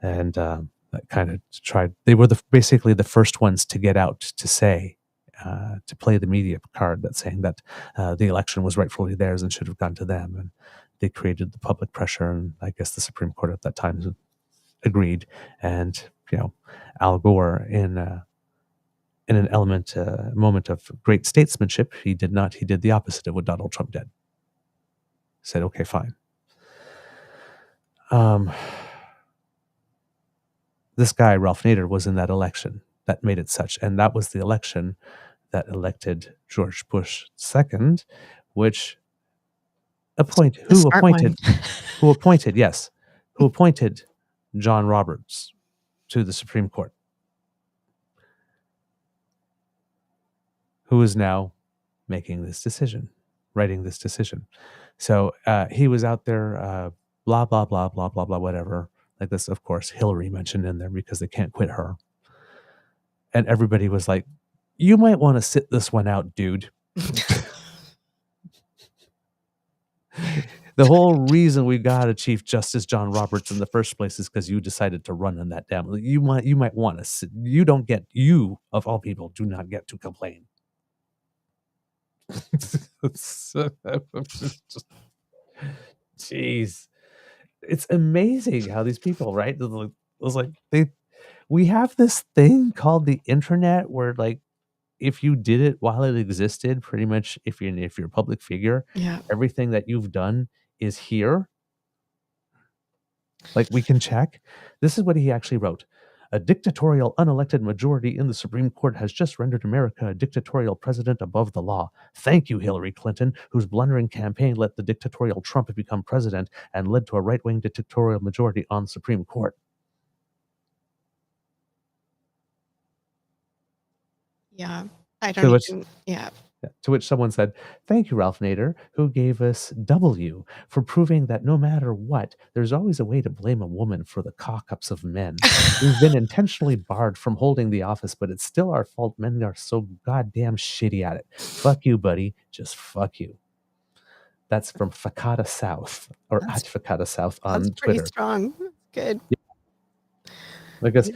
And that kind of tried, they were basically the first ones to get out to say, to play the media card that's saying that the election was rightfully theirs and should have gone to them. And they created the public pressure. And I guess the Supreme Court at that time agreed. And, Al Gore in an moment of great statesmanship, he did the opposite of what Donald Trump did. Said, okay, fine. This guy, Ralph Nader, was in that election that made it such. And that was the election that elected George Bush II, which appointed John Roberts to the Supreme Court, who is now making this decision, writing this decision. So he was out there, blah, blah, blah, blah, blah, blah, whatever. Like this, of course, Hillary mentioned in there because they can't quit her. And everybody was like, you might want to sit this one out, dude. The whole reason we got a Chief Justice John Roberts in the first place is because you decided to run on that damn. You might want to sit. You of all people do not get to complain. Jeez, it's amazing how these people, right? It was like we have this thing called the internet where, like, if you did it while it existed, pretty much, if you're a public figure, everything that you've done is here. Like, we can check. This is what he actually wrote. A dictatorial, unelected majority in the Supreme Court has just rendered America a dictatorial president above the law. Thank you, Hillary Clinton, whose blundering campaign let the dictatorial Trump become president and led to a right-wing dictatorial majority on the Supreme Court. Yeah, I don't even, yeah. To which someone said, thank you, Ralph Nader, who gave us W for proving that no matter what, there's always a way to blame a woman for the cock-ups of men. We've been intentionally barred from holding the office, but it's still our fault men are so goddamn shitty at it. Fuck you, buddy. Just fuck you. That's from Fakata South, or at Fakata South on Twitter. That's pretty strong. Good. Yeah. I guess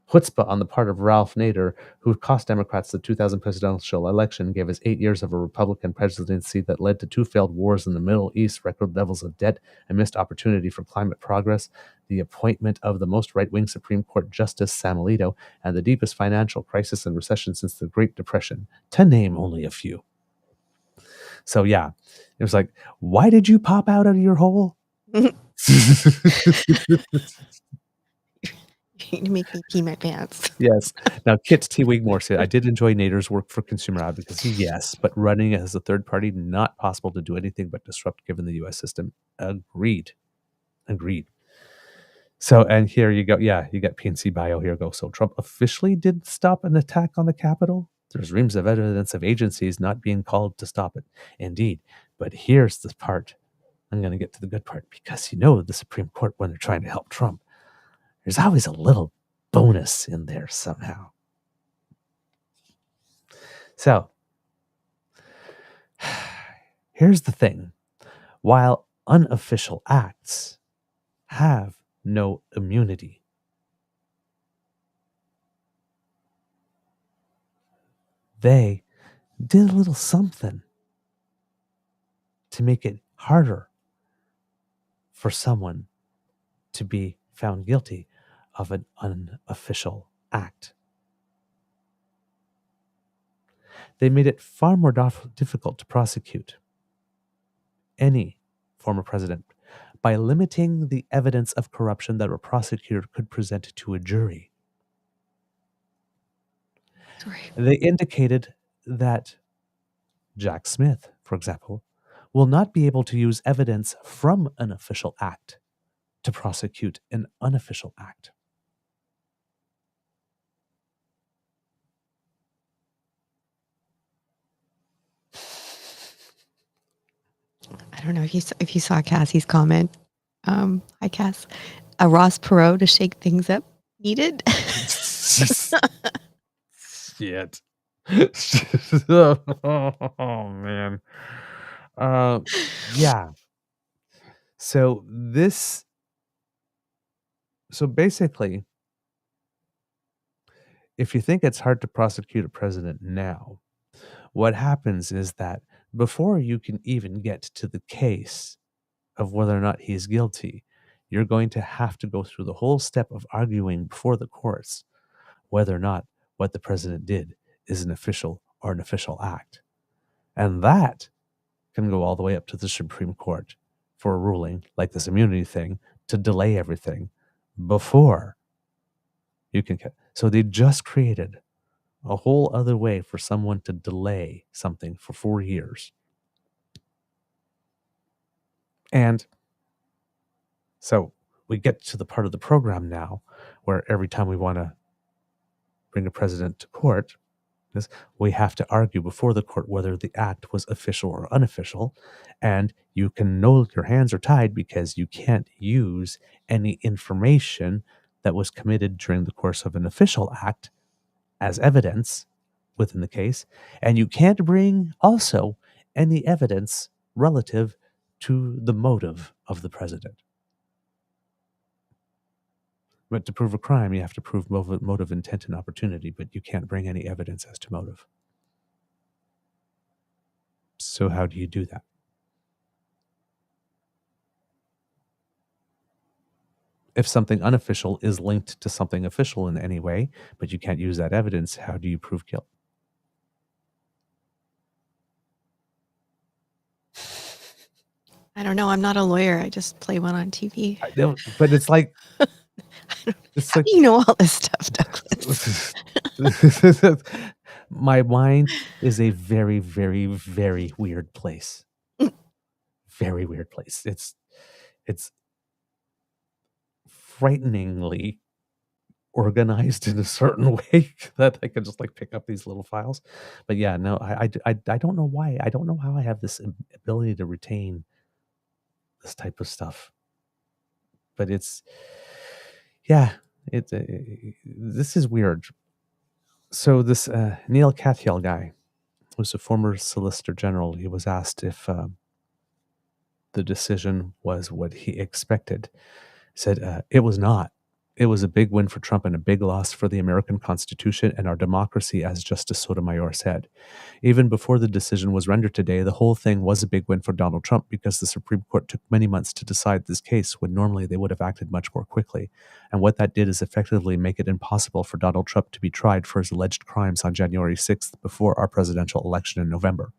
chutzpah on the part of Ralph Nader, who cost Democrats the 2000 presidential election, gave us 8 years of a Republican presidency that led to 2 failed wars in the Middle East, record levels of debt, a missed opportunity for climate progress, the appointment of the most right-wing Supreme Court Justice Sam Alito, and the deepest financial crisis and recession since the Great Depression, to name only a few. So yeah, it was like, why did you pop out of your hole? to make me pee my pants. Yes. Now, Kit T. Wigmore said, I did enjoy Nader's work for consumer advocacy, yes, but running as a third party, not possible to do anything but disrupt given the U.S. system. Agreed. So, and here you go. Yeah, you got PNC Bio here go. So Trump officially did stop an attack on the Capitol? There's reams of evidence of agencies not being called to stop it. Indeed. But here's the part. I'm going to get to the good part because the Supreme Court, when they're trying to help Trump, there's always a little bonus in there somehow. So, here's the thing. While unofficial acts have no immunity, they did a little something to make it harder for someone to be found guilty of an unofficial act. They made it far more difficult to prosecute any former president by limiting the evidence of corruption that a prosecutor could present to a jury. Sorry. They indicated that Jack Smith, for example, will not be able to use evidence from an official act to prosecute an unofficial act. I don't know if you saw Cassie's comment. Hi, Cass. A Ross Perot to shake things up needed. Shit. Oh, man. Yeah. So basically, if you think it's hard to prosecute a president now, what happens is that before you can even get to the case of whether or not he's guilty, you're going to have to go through the whole step of arguing before the courts whether or not what the president did is an official or an official act. And that can go all the way up to the Supreme Court for a ruling like this immunity thing to delay everything before you can get. So they just created a whole other way for someone to delay something for 4 years. And so we get to the part of the program now where every time we want to bring a president to court, we have to argue before the court whether the act was official or unofficial, and you can know your hands are tied because you can't use any information that was committed during the course of an official act as evidence within the case, and you can't bring also any evidence relative to the motive of the president. But to prove a crime, you have to prove motive, intent, and opportunity, but you can't bring any evidence as to motive. So how do you do that? If something unofficial is linked to something official in any way, but you can't use that evidence, how do you prove guilt? I don't know. I'm not a lawyer. I just play one on TV. I don't, but it's like... How do you know all this stuff, Douglas? My mind is a very, very, very weird place. Very weird place. It's frighteningly organized in a certain way that I can just like pick up these little files. But yeah, no, I don't know why. I don't know how I have this ability to retain this type of stuff. But it's, yeah, this is weird. So this Neil Katyal guy, who's a former Solicitor General, he was asked if the decision was what he expected. He said, it was not. It was a big win for Trump and a big loss for the American Constitution and our democracy, as Justice Sotomayor said. Even before the decision was rendered today, the whole thing was a big win for Donald Trump because the Supreme Court took many months to decide this case when normally they would have acted much more quickly. And what that did is effectively make it impossible for Donald Trump to be tried for his alleged crimes on January 6th before our presidential election in November.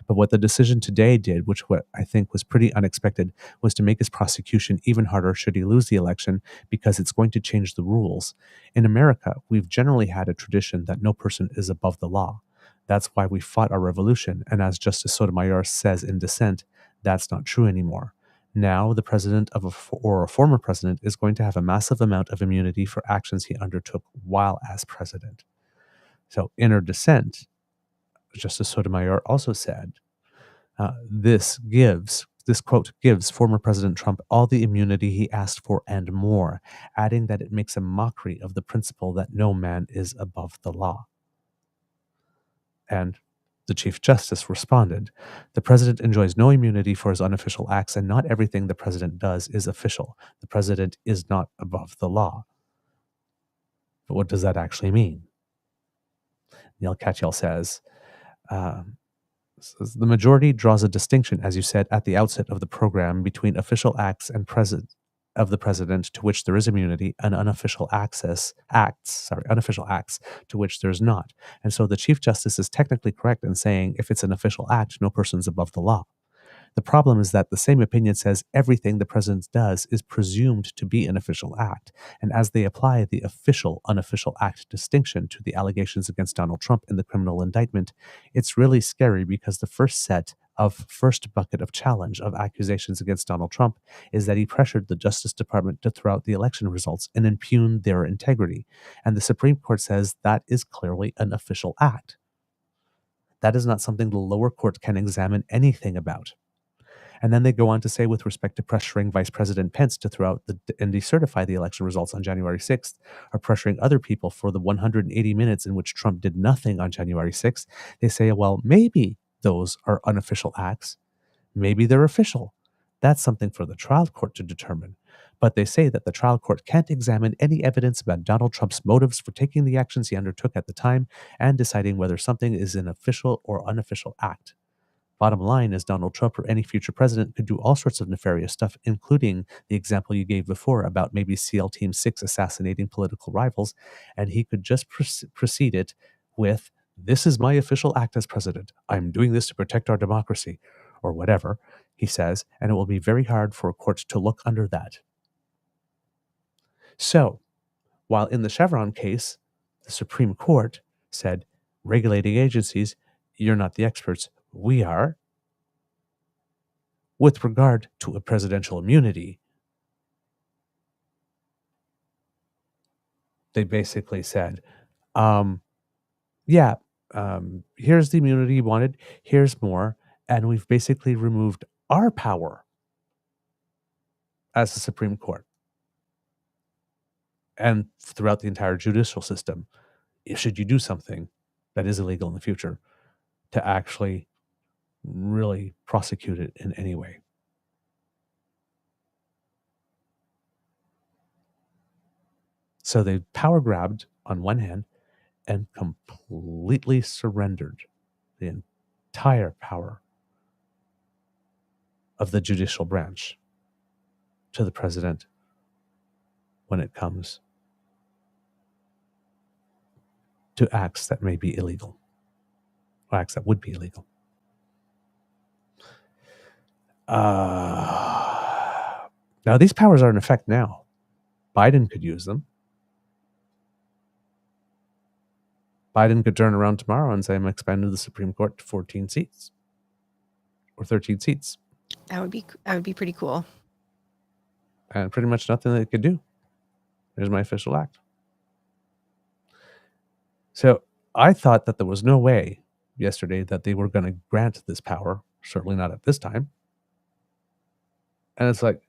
But what the decision today did, which what I think was pretty unexpected, was to make his prosecution even harder should he lose the election, because it's going to change the rules. In America, we've generally had a tradition that no person is above the law. That's why we fought our revolution. And as Justice Sotomayor says in Dissent, that's not true anymore. Now, the president or a former president is going to have a massive amount of immunity for actions he undertook while as president. So, in her dissent, Justice Sotomayor also said, this quote gives former President Trump all the immunity he asked for and more, adding that it makes a mockery of the principle that no man is above the law. And the Chief Justice responded, the president enjoys no immunity for his unofficial acts, and not everything the president does is official. The president is not above the law. But what does that actually mean? Neil Katyal says, the majority draws a distinction, as you said at the outset of the program, between official acts and of the president to which there is immunity and unofficial acts to which there is not. And so the Chief Justice is technically correct in saying if it's an official act, no person's above the law. The problem is that the same opinion says everything the president does is presumed to be an official act. And as they apply the official-unofficial act distinction to the allegations against Donald Trump in the criminal indictment, it's really scary, because the first bucket of challenge of accusations against Donald Trump is that he pressured the Justice Department to throw out the election results and impugn their integrity. And the Supreme Court says that is clearly an official act. That is not something the lower court can examine anything about. And then they go on to say, with respect to pressuring Vice President Pence to throw out and decertify the election results on January 6th, or pressuring other people for the 180 minutes in which Trump did nothing on January 6th, they say, well, maybe those are unofficial acts. Maybe they're official. That's something for the trial court to determine. But they say that the trial court can't examine any evidence about Donald Trump's motives for taking the actions he undertook at the time and deciding whether something is an official or unofficial act. Bottom line is, Donald Trump or any future president could do all sorts of nefarious stuff, including the example you gave before about maybe SEAL Team 6 assassinating political rivals, and he could just precede it with, this is my official act as president. I'm doing this to protect our democracy, or whatever, he says, and it will be very hard for a court to look under that. So, while in the Chevron case, the Supreme Court said, regulating agencies, you're not the experts, we are. With regard to a presidential immunity, they basically said, here's the immunity you wanted, here's more, and we've basically removed our power as the Supreme Court and throughout the entire judicial system, should you do something that is illegal in the future, to actually really prosecute it in any way. So they power grabbed on one hand and completely surrendered the entire power of the judicial branch to the president when it comes to acts that may be illegal, or acts that would be illegal. Now, these powers are in effect now. Biden could use them. Biden could turn around tomorrow and say, I'm expanding the Supreme Court to 14 seats or 13 seats. That would be pretty cool. And pretty much nothing they could do. Here's my official act. So I thought that there was no way yesterday that they were going to grant this power, certainly not at this time. And it's like,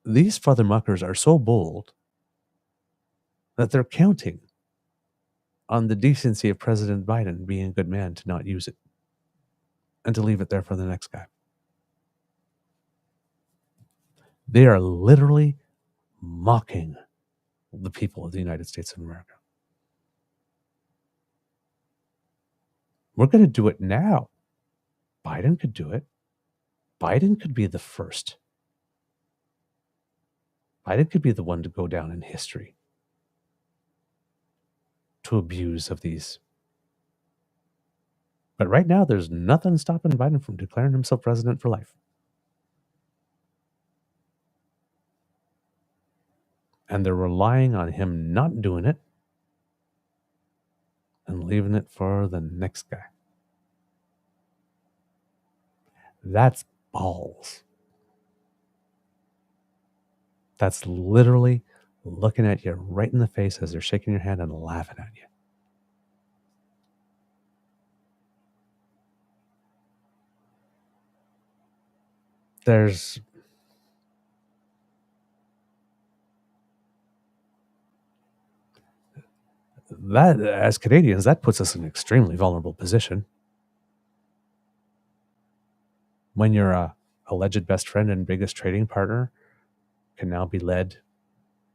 these father muckers are so bold that they're counting on the decency of President Biden being a good man to not use it and to leave it there for the next guy. They are literally mocking the people of the United States of America. We're going to do it now. Biden could do it. Biden could be the first. Biden could be the one to go down in history to abuse of these But right now, there's nothing stopping Biden from declaring himself president for life. And they're relying on him not doing it and leaving it for the next guy. That's balls. That's literally looking at you right in the face as they're shaking your hand and laughing at you. There's that, as Canadians, that puts us in an extremely vulnerable position. When your alleged best friend and biggest trading partner can now be led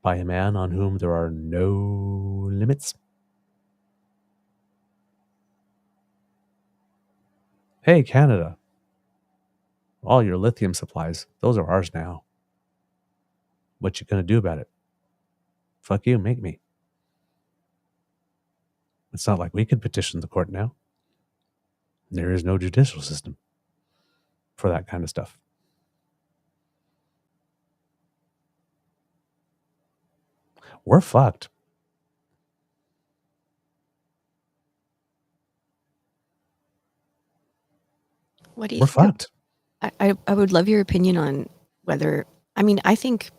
by a man on whom there are no limits. Hey, Canada, all your lithium supplies, those are ours now. What you gonna do about it? Fuck you, make me. It's not like we could petition the court now. There is no judicial system for that kind of stuff. We're fucked. What do you We're think? fucked. I would love your opinion on whether, I mean, I think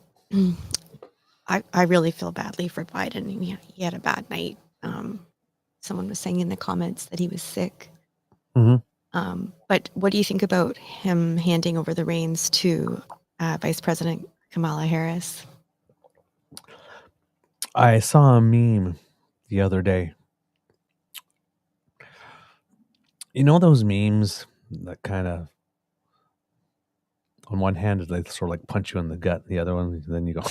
I really feel badly for Biden. He had a bad night. Someone was saying in the comments that he was sick. But what do you think about him handing over the reins to Vice President Kamala Harris? I saw a meme the other day. You know those memes that kind of, on one hand, they sort of like punch you in the gut. The other one, then you go,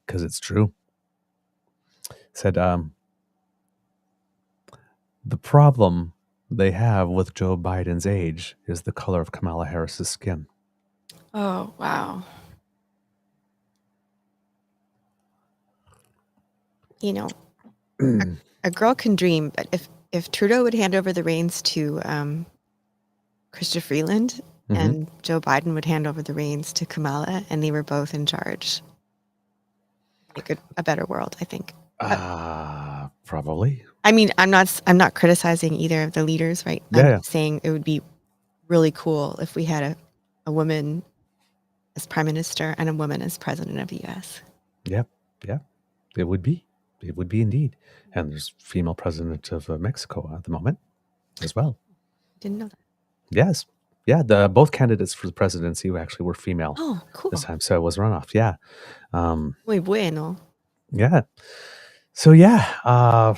because it's true. Said, the problem they have with Joe Biden's age is the color of Kamala Harris's skin. Oh, wow. You know, a girl can dream, but if Trudeau would hand over the reins to Chrystia Freeland and Joe Biden would hand over the reins to Kamala, and they were both in charge, make a better world, I think. Probably. I mean, I'm not criticizing either of the leaders, right? I'm just saying it would be really cool if we had a woman as prime minister and a woman as president of the U.S. Yeah, it would be. It would be indeed. And there's female president of Mexico at the moment as well. Didn't know that. Yes. Yeah, both candidates for the presidency actually were female. Oh, cool. This time, so it was runoff. Yeah. Muy bueno. Yeah. So yeah,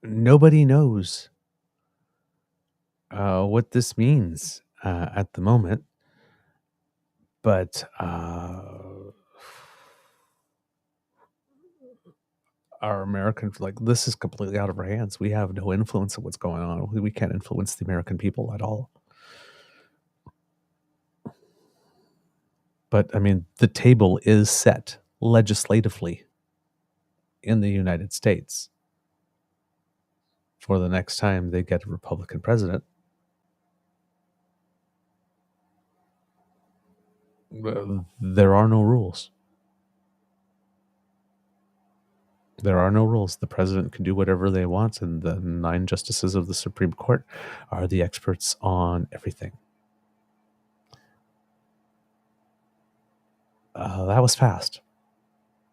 nobody knows what this means at the moment, but our American, like, this is completely out of our hands. We have no influence on what's going on. We can't influence the American people at all. But I mean, the table is set legislatively in the United States for the next time they get a Republican president. There are no rules. There are no rules. The president can do whatever they want, and the 9 justices of the Supreme Court are the experts on everything. That was fast.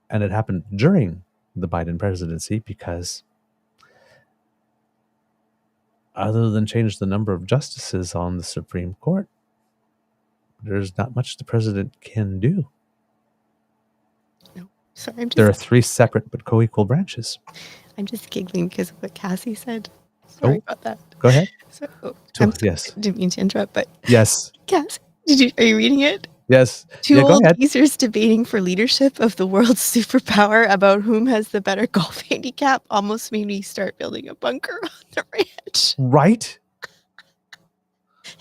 And it happened during the Biden presidency because other than change the number of justices on the Supreme Court, there's not much the president can do. No, sorry, there are 3 separate but co-equal branches. I'm just giggling because of what Cassie said. Sorry about that. Go ahead. So, Yes. I didn't mean to interrupt, but yes. Cassie, are you reading it? Yes. Two old geezers debating for leadership of the world's superpower about whom has the better golf handicap almost made me start building a bunker on the ranch. Right?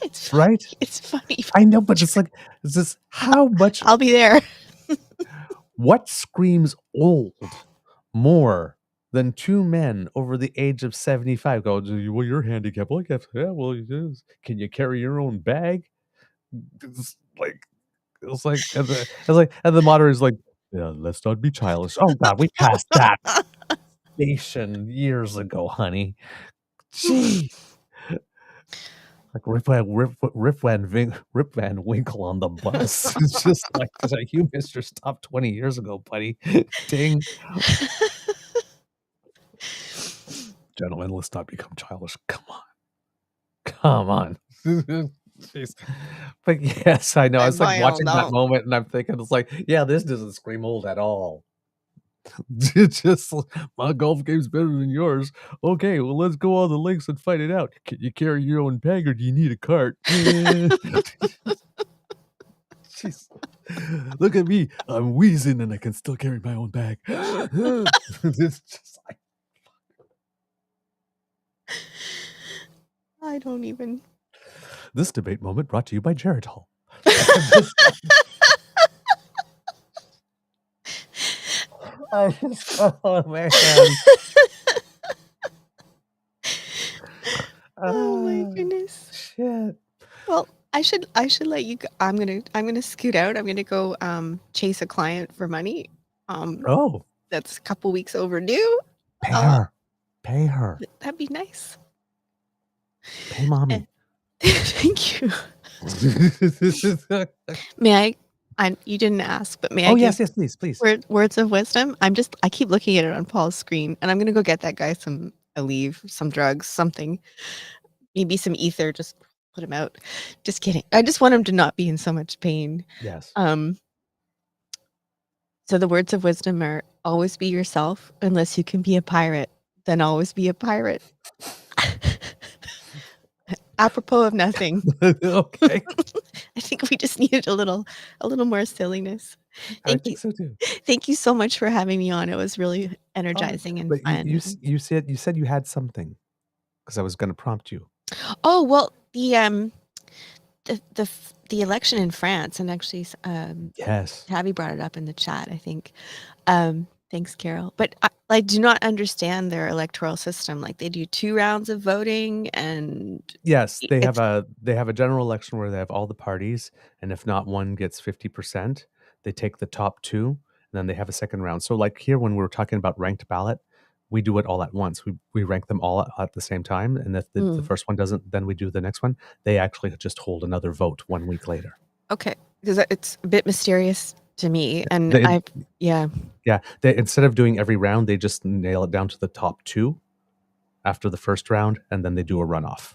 It's funny. Right? It's funny. I know, but it's like, it's just how much. I'll be there. What screams old more than two men over the age of 75 go, well, you're handicapped. Well, I guess, yeah, well, it is. Can you carry your own bag? It's like, and the moderator's like, yeah, let's not be childish. Oh God, we passed that station years ago, honey. Gee. Like Rip Van Winkle on the bus. It's just like, you missed your stop 20 years ago, buddy. Ding. Gentlemen, let's not become childish. Come on. Jeez. But yes, I know. I was like watching that moment and I'm thinking, it's like, yeah, this doesn't scream old at all. It's just, my golf game's better than yours. Okay, well, let's go on the links and find it out. Can you carry your own bag or do you need a cart? Jeez. Look at me. I'm wheezing and I can still carry my own bag. It's just like, I don't even. This debate moment brought to you by Geritol. Oh man. Oh my goodness. Shit. Well, I should let you go. I'm gonna scoot out. I'm gonna go chase a client for money. Oh. That's a couple weeks overdue. Pay her. Pay her. That'd be nice. Pay mommy. Thank you. May I? You didn't ask, but may I? Oh yes, please. Words of wisdom. I keep looking at it on Paul's screen, and I'm gonna go get that guy some Aleve, some drugs, something, maybe some ether. Just put him out. Just kidding. I just want him to not be in so much pain. Yes. So the words of wisdom are: always be yourself, unless you can be a pirate. Then always be a pirate. Apropos of nothing. Okay. I think we just needed a little more silliness. I think so too. Thank you so much for having me on. It was really energizing and but fun. You said you had something, because I was going to prompt you. Oh well, the election in France, and actually, Yes, Tabby brought it up in the chat, I think. Thanks, Carol. But I do not understand their electoral system. Like, they do 2 rounds of voting, and yes, they have a general election where they have all the parties, and if not one gets 50%, they take the top 2, and then they have a second round. So like here, when we were talking about ranked ballot, we do it all at once. We rank them all at the same time, and if the first one doesn't, then we do the next one. They actually just hold another vote 1 week later. Okay, because it's a bit mysterious to me, and Yeah, they, instead of doing every round, they just nail it down to the top 2 after the first round, and then they do a runoff.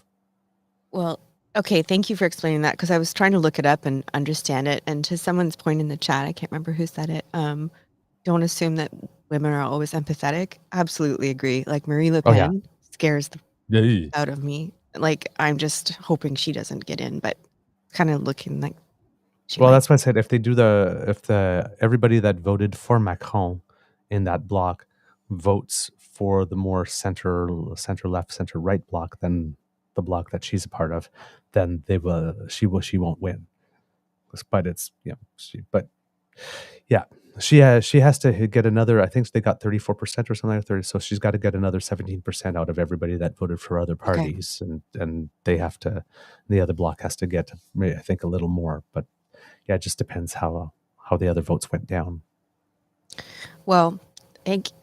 Well, okay, thank you for explaining that, because I was trying to look it up and understand it. And to someone's point in the chat, I can't remember who said it, don't assume that women are always empathetic. Absolutely agree. Like, Marie Le Pen scares the out of me. Like, I'm just hoping she doesn't get in, but kind of looking like that's why I said if everybody that voted for Macron in that block votes for the more center left, center right block than the block that she's a part of, then she won't win. But it's she has to get another. I think they got 34% or something like 30. So she's got to get another 17% out of everybody that voted for other parties, and they have to. The other block has to get, I think, a little more, but. Yeah, it just depends how the other votes went down. Well,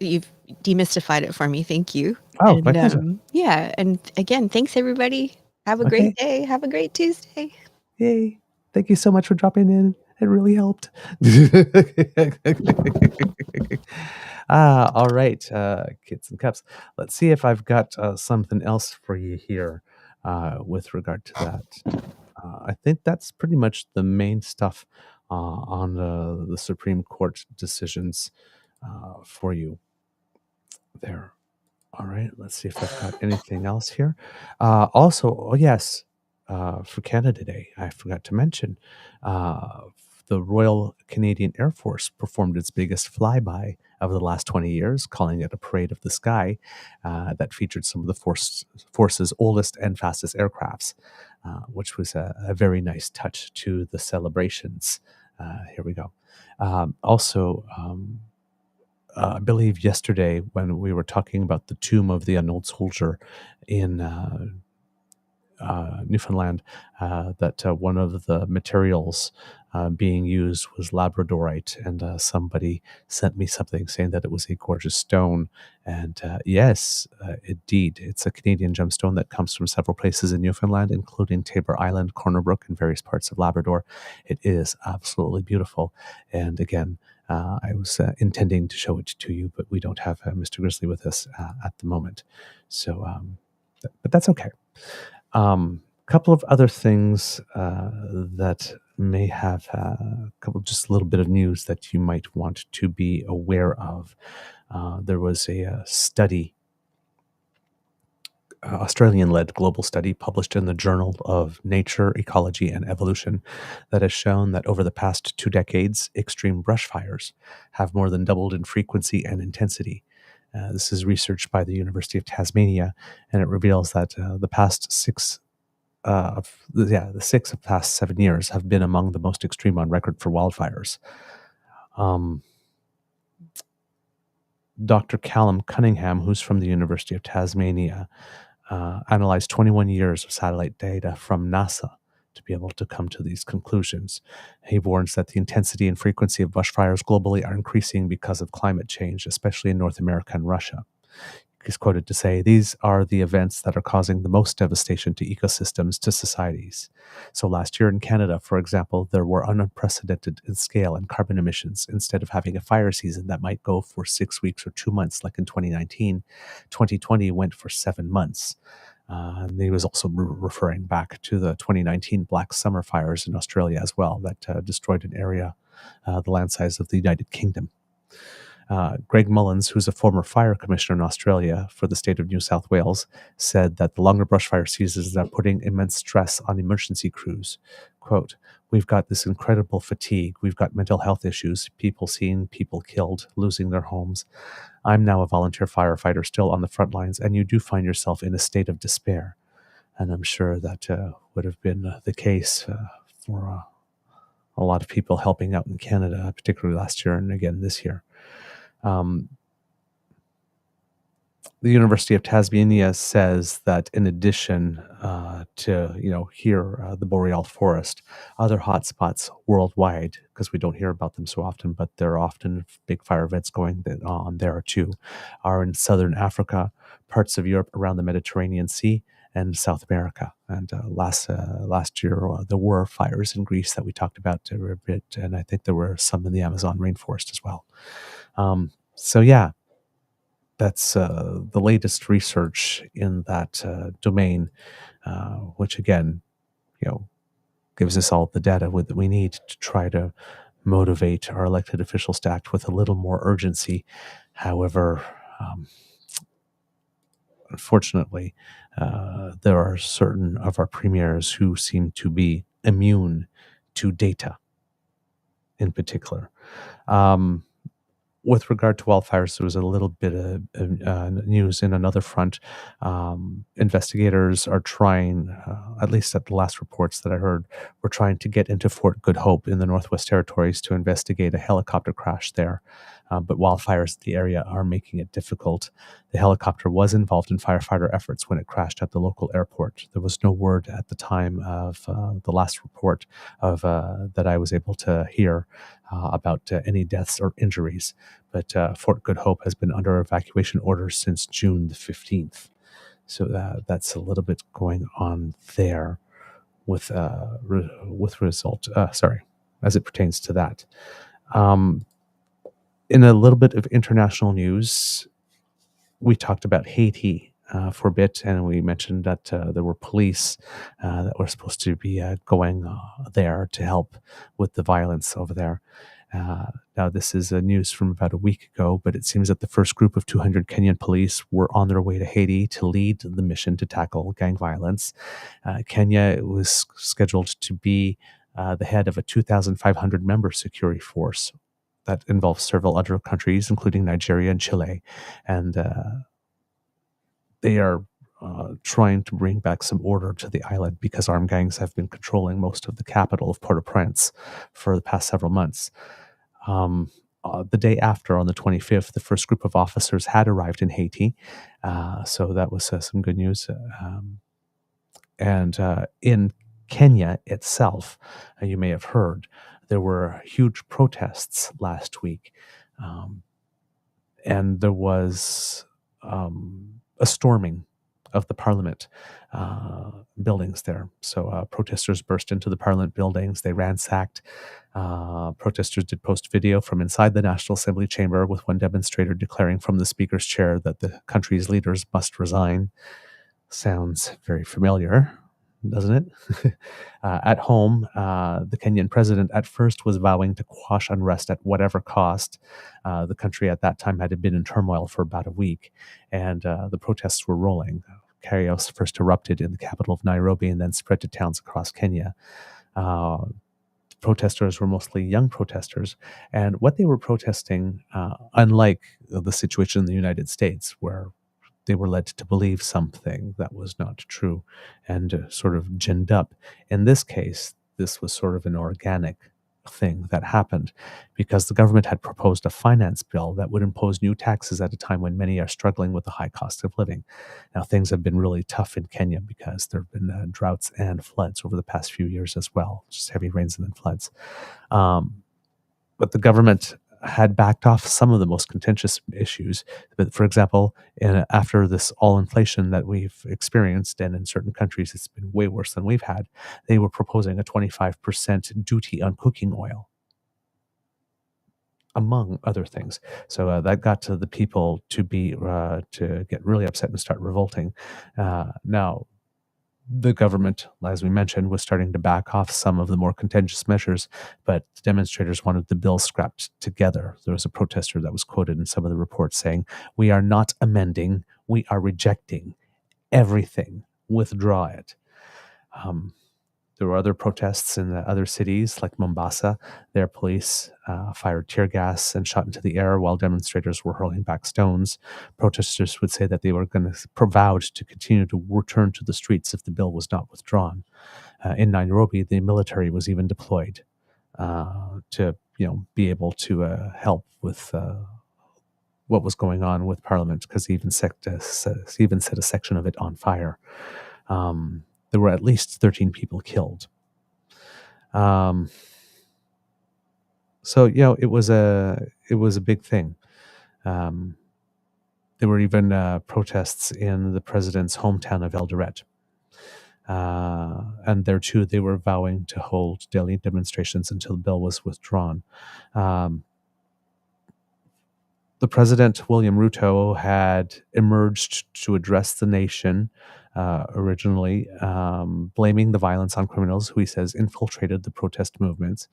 you've demystified it for me. Thank you. Oh, and, my pleasure. Yeah, and again, thanks everybody. Have a great day. Have a great Tuesday. Yay! Thank you so much for dropping in. It really helped. All right, kids and cups. Let's see if I've got something else for you here with regard to that. I think that's pretty much the main stuff on the Supreme Court decisions for you there. All right, let's see if I've got anything else here. Also, yes, for Canada Day, I forgot to mention the Royal Canadian Air Force performed its biggest flyby of the last 20 years, calling it a parade of the sky that featured some of the force's oldest and fastest aircrafts. Which was a very nice touch to the celebrations. Here we go. Also, I believe yesterday when we were talking about the tomb of the unknown soldier in Newfoundland, that one of the materials being used was labradorite, and somebody sent me something saying that it was a gorgeous stone. And yes, indeed, it's a Canadian gemstone that comes from several places in Newfoundland, including Tabor Island, Corner Brook, and various parts of Labrador. It is absolutely beautiful. And again, I was intending to show it to you, but we don't have Mr. Grizzly with us at the moment. So, but that's okay. Couple of other things that may have just a little bit of news that you might want to be aware of. There was a study, Australian-led global study published in the Journal of Nature, Ecology, and Evolution that has shown that over the past 2 decades, extreme brush fires have more than doubled in frequency and intensity. This is research by the University of Tasmania, and it reveals that the past 6 the 6 of the past 7 years have been among the most extreme on record for wildfires. Dr. Callum Cunningham, who's from the University of Tasmania, analyzed 21 years of satellite data from NASA to be able to come to these conclusions. He warns that the intensity and frequency of bushfires globally are increasing because of climate change, especially in North America and Russia. He's quoted to say, "These are the events that are causing the most devastation to ecosystems, to societies." So last year in Canada, for example, there were unprecedented in scale and carbon emissions. Instead of having a fire season that might go for 6 weeks or 2 months, like in 2019, 2020 went for 7 months. And he was also referring back to the 2019 Black Summer fires in Australia as well that destroyed an area the land size of the United Kingdom. Greg Mullins, who's a former fire commissioner in Australia for the state of New South Wales, said that the longer brushfire seasons are putting immense stress on emergency crews. Quote, "We've got this incredible fatigue. We've got mental health issues, people seen, people killed, losing their homes. I'm now a volunteer firefighter still on the front lines, and you do find yourself in a state of despair." And I'm sure that would have been the case for a lot of people helping out in Canada, particularly last year and again this year. The University of Tasmania says that in addition to here the boreal forest, other hotspots worldwide, because we don't hear about them so often, but there are often big fire events going on there too, are in southern Africa, parts of Europe around the Mediterranean Sea, and South America. And last year there were fires in Greece that we talked about a bit, and I think there were some in the Amazon rainforest as well. So yeah, that's the latest research in that domain, which again, gives us all the data that we need to try to motivate our elected officials to act with a little more urgency. However, unfortunately, there are certain of our premiers who seem to be immune to data in particular. With regard to wildfires, there was a little bit of news in another front. Investigators are trying, at least at the last reports that I heard, were trying to get into Fort Good Hope in the Northwest Territories to investigate a helicopter crash there. But wildfires in the area are making it difficult. The helicopter was involved in firefighter efforts when it crashed at the local airport. There was no word at the time of the last report of that I was able to hear about any deaths or injuries. But Fort Good Hope has been under evacuation orders since June the 15th. So that's a little bit going on there with result. As it pertains to that. In a little bit of international news, we talked about Haiti for a bit, and we mentioned that there were police that were supposed to be going there to help with the violence over there. Now, this is news from about a week ago, but it seems that the first group of 200 Kenyan police were on their way to Haiti to lead the mission to tackle gang violence. Kenya was scheduled to be the head of a 2,500 member security force that involves several other countries, including Nigeria and Chile. And they are trying to bring back some order to the island because armed gangs have been controlling most of the capital of Port-au-Prince for the past several months. the day after, on the 25th, the first group of officers had arrived in Haiti. So that was some good news. And in Kenya itself, you may have heard, there were huge protests last week. And there was a storming of the parliament buildings there. So protesters burst into the parliament buildings. They ransacked. Protesters did post video from inside the National Assembly chamber, with one demonstrator declaring from the speaker's chair that the country's leaders must resign. Sounds very familiar, doesn't it? At home, the Kenyan president at first was vowing to quash unrest at whatever cost. The country at that time had been in turmoil for about a week, and the protests were rolling. Chaos first erupted in the capital of Nairobi and then spread to towns across Kenya. Protesters were mostly young protesters, and what they were protesting, unlike the situation in the United States, where they were led to believe something that was not true and sort of ginned up. In this case, this was sort of an organic thing that happened because the government had proposed a finance bill that would impose new taxes at a time when many are struggling with the high cost of living. Now, things have been really tough in Kenya because there have been droughts and floods over the past few years as well, just heavy rains and then floods. But the government had backed off some of the most contentious issues. But for example, after this all inflation that we've experienced, and in certain countries it's been way worse than we've had, they were proposing a 25% duty on cooking oil, among other things. So that got to the people to get really upset and start revolting. Now, the government, as we mentioned, was starting to back off some of the more contentious measures, but demonstrators wanted the bill scrapped together. There was a protester that was quoted in some of the reports saying, "We are not amending, we are rejecting everything. Withdraw it." There were other protests in other cities like Mombasa. Their police fired tear gas and shot into the air while demonstrators were hurling back stones. Protesters would say that they were vowed to continue to return to the streets if the bill was not withdrawn. In Nairobi, the military was even deployed to be able to help with what was going on with Parliament, because he even set a section of it on fire. There were at least 13 people killed. So it was a big thing. There were even protests in the president's hometown of Eldoret. And there too, they were vowing to hold daily demonstrations until the bill was withdrawn. The president, William Ruto, had emerged to address the nation originally, blaming the violence on criminals who he says infiltrated the protest movements.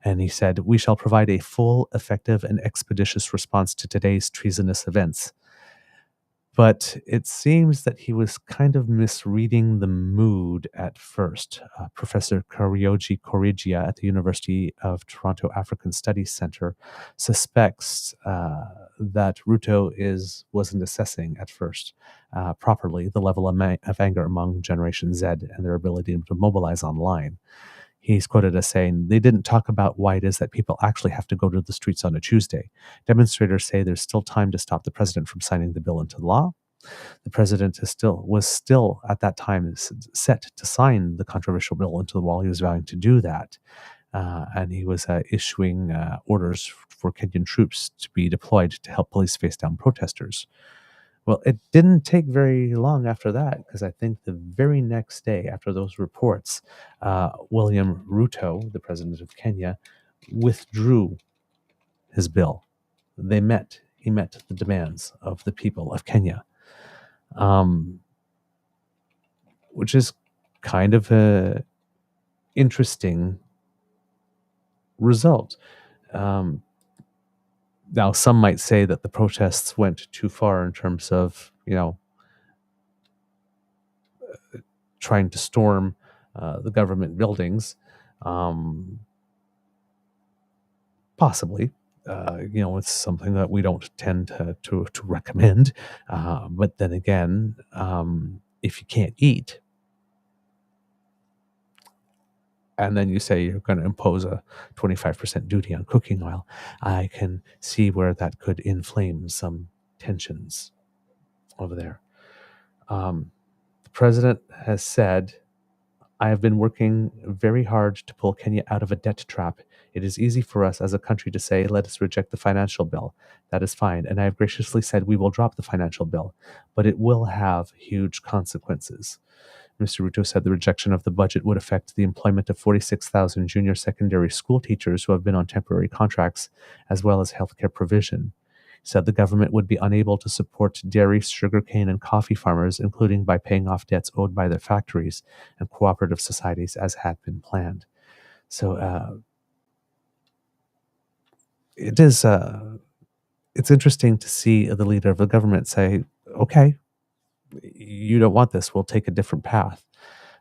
And he said, "We shall provide a full, effective, and expeditious response to today's treasonous events." But it seems that he was kind of misreading the mood at first. Professor Karyoji Korigia at the University of Toronto African Studies Centre suspects that Ruto wasn't assessing at first properly the level of anger among Generation Z and their ability to mobilize online. He's quoted as saying, "They didn't talk about why it is that people actually have to go to the streets on a Tuesday. Demonstrators say there's still time to stop the president from signing the bill into law. The president was still at that time set to sign the controversial bill into the law. He was vowing to do that. And he was issuing orders for Kenyan troops to be deployed to help police face down protesters." Well, it didn't take very long after that, because I think the very next day after those reports, William Ruto, the president of Kenya, withdrew his bill. He met the demands of the people of Kenya, which is kind of a interesting result. Now, some might say that the protests went too far in terms of, trying to storm the government buildings. Possibly. It's something that we don't tend to recommend. But then again, if you can't eat, and then you say you're going to impose a 25% duty on cooking oil, I can see where that could inflame some tensions over there. The president has said, I have been working very hard to pull Kenya out of a debt trap. It is easy for us as a country to say, let us reject the financial bill. That is fine. And I have graciously said we will drop the financial bill, but it will have huge consequences. Mr. Ruto said the rejection of the budget would affect the employment of 46,000 junior secondary school teachers who have been on temporary contracts, as well as healthcare provision. He said the government would be unable to support dairy, sugarcane, and coffee farmers, including by paying off debts owed by their factories and cooperative societies as had been planned. So it's interesting to see the leader of the government say, okay, you don't want this, we'll take a different path.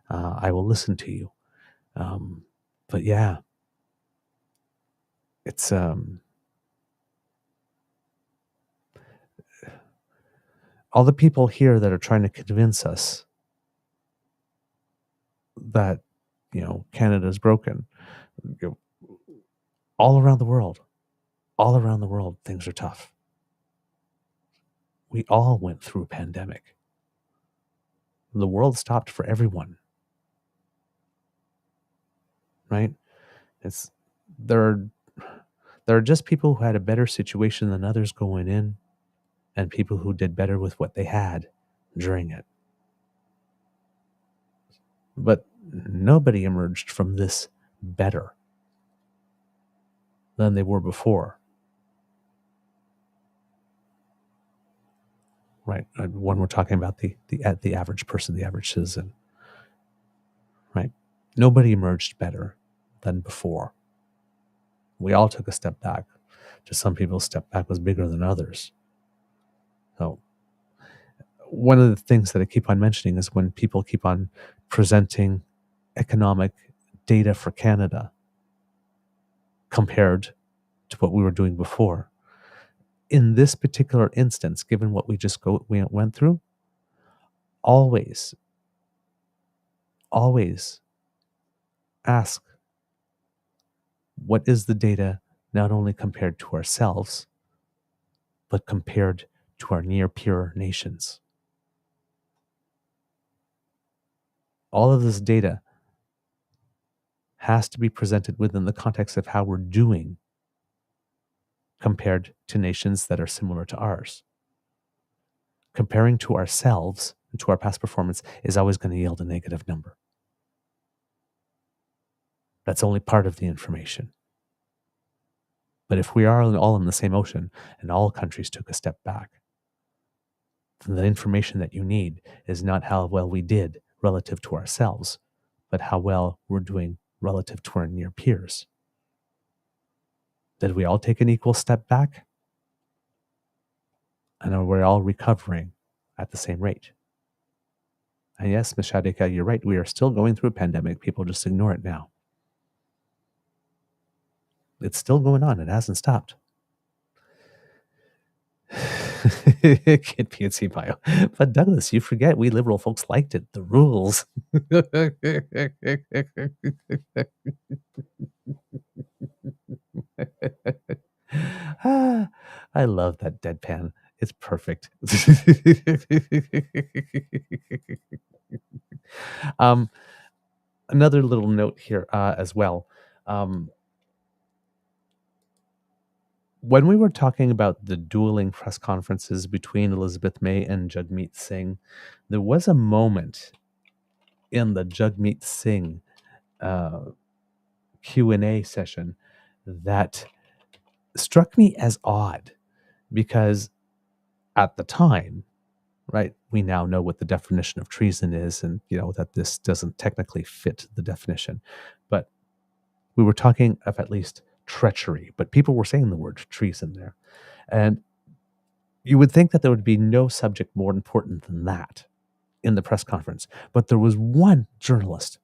I will listen to you. But yeah, it's all the people here that are trying to convince us that, Canada's broken. All around the world, things are tough. We all went through a pandemic. The world stopped for everyone. Right? There are just people who had a better situation than others going in, and people who did better with what they had during it. But nobody emerged from this better than they were before. Right? When we're talking about the average person, the average citizen. Right? Nobody emerged better than before. We all took a step back. Just some people's step back was bigger than others. So one of the things that I keep on mentioning is when people keep on presenting economic data for Canada compared to what we were doing before. In this particular instance, given what we went through, always ask, what is the data not only compared to ourselves, but compared to our near peer nations? All of this data has to be presented within the context of how we're doing compared to nations that are similar to ours. Comparing to ourselves and to our past performance is always going to yield a negative number. That's only part of the information. But if we are all in the same ocean and all countries took a step back, then the information that you need is not how well we did relative to ourselves, but how well we're doing relative to our near peers. Did we all take an equal step back? And are we all recovering at the same rate? And yes, Ms. Shadika, you're right. We are still going through a pandemic. People just ignore it now. It's still going on. It hasn't stopped. Kid PNC bio. But Douglas, you forget we liberal folks liked it. The rules. I love that deadpan. It's perfect. Another little note here as well. When we were talking about the dueling press conferences between Elizabeth May and Jagmeet Singh, there was a moment in the Jagmeet Singh Q&A session that struck me as odd, because at the time, right, we now know what the definition of treason is, and that this doesn't technically fit the definition, but we were talking of at least treachery, but people were saying the word treason there. And you would think that there would be no subject more important than that in the press conference. But there was one journalist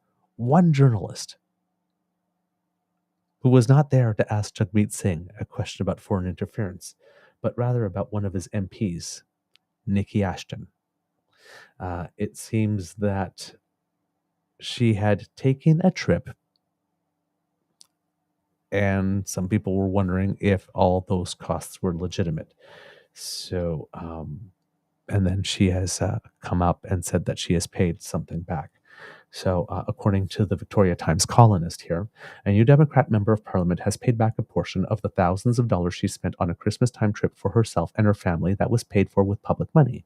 who was not there to ask Jagmeet Singh a question about foreign interference, but rather about one of his MPs, Nikki Ashton. It seems that she had taken a trip and some people were wondering if all those costs were legitimate. So, and then she has come up and said that she has paid something back. So, according to the Victoria Times columnist here, a New Democrat member of Parliament has paid back a portion of the thousands of dollars she spent on a Christmas time trip for herself and her family that was paid for with public money.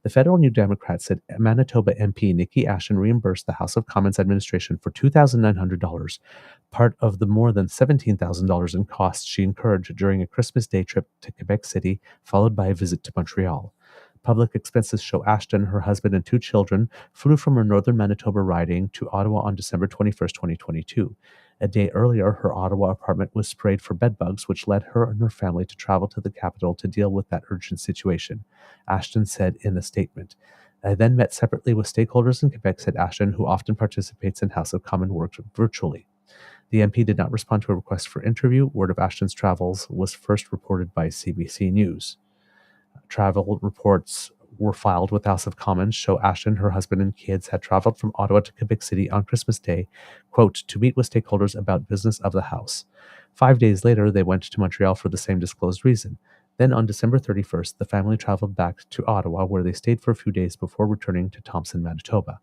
The federal New Democrat said Manitoba MP Nikki Ashton reimbursed the House of Commons administration for $2,900, part of the more than $17,000 in costs she incurred during a Christmas Day trip to Quebec City, followed by a visit to Montreal. Public expenses show Ashton, her husband, and 2 children flew from her northern Manitoba riding to Ottawa on December 21st, 2022. A day earlier, her Ottawa apartment was sprayed for bedbugs, which led her and her family to travel to the capital to deal with that urgent situation. Ashton said in a statement. I then met separately with stakeholders in Quebec, said Ashton, who often participates in House of Commons work virtually. The MP did not respond to a request for interview. Word of Ashton's travels was first reported by CBC News. Travel reports were filed with the House of Commons show Ashton, her husband, and kids had traveled from Ottawa to Quebec City on Christmas Day, quote, to meet with stakeholders about business of the House. 5 days later, they went to Montreal for the same disclosed reason. Then on December 31st, the family traveled back to Ottawa, where they stayed for a few days before returning to Thompson, Manitoba.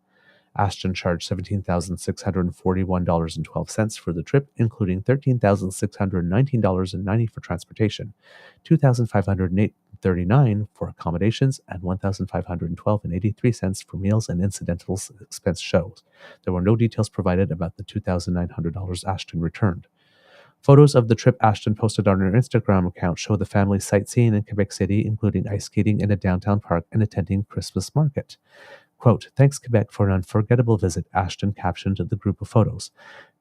Ashton charged $17,641.12 for the trip, including $13,619.90 for transportation, $2,539 for accommodations, and $1,512.83 for meals and incidentals expense shows. There were no details provided about the $2,900 Ashton returned. Photos of the trip Ashton posted on her Instagram account show the family sightseeing in Quebec City, including ice skating in a downtown park and attending Christmas market. Quote, thanks Quebec for an unforgettable visit, Ashton captioned the group of photos.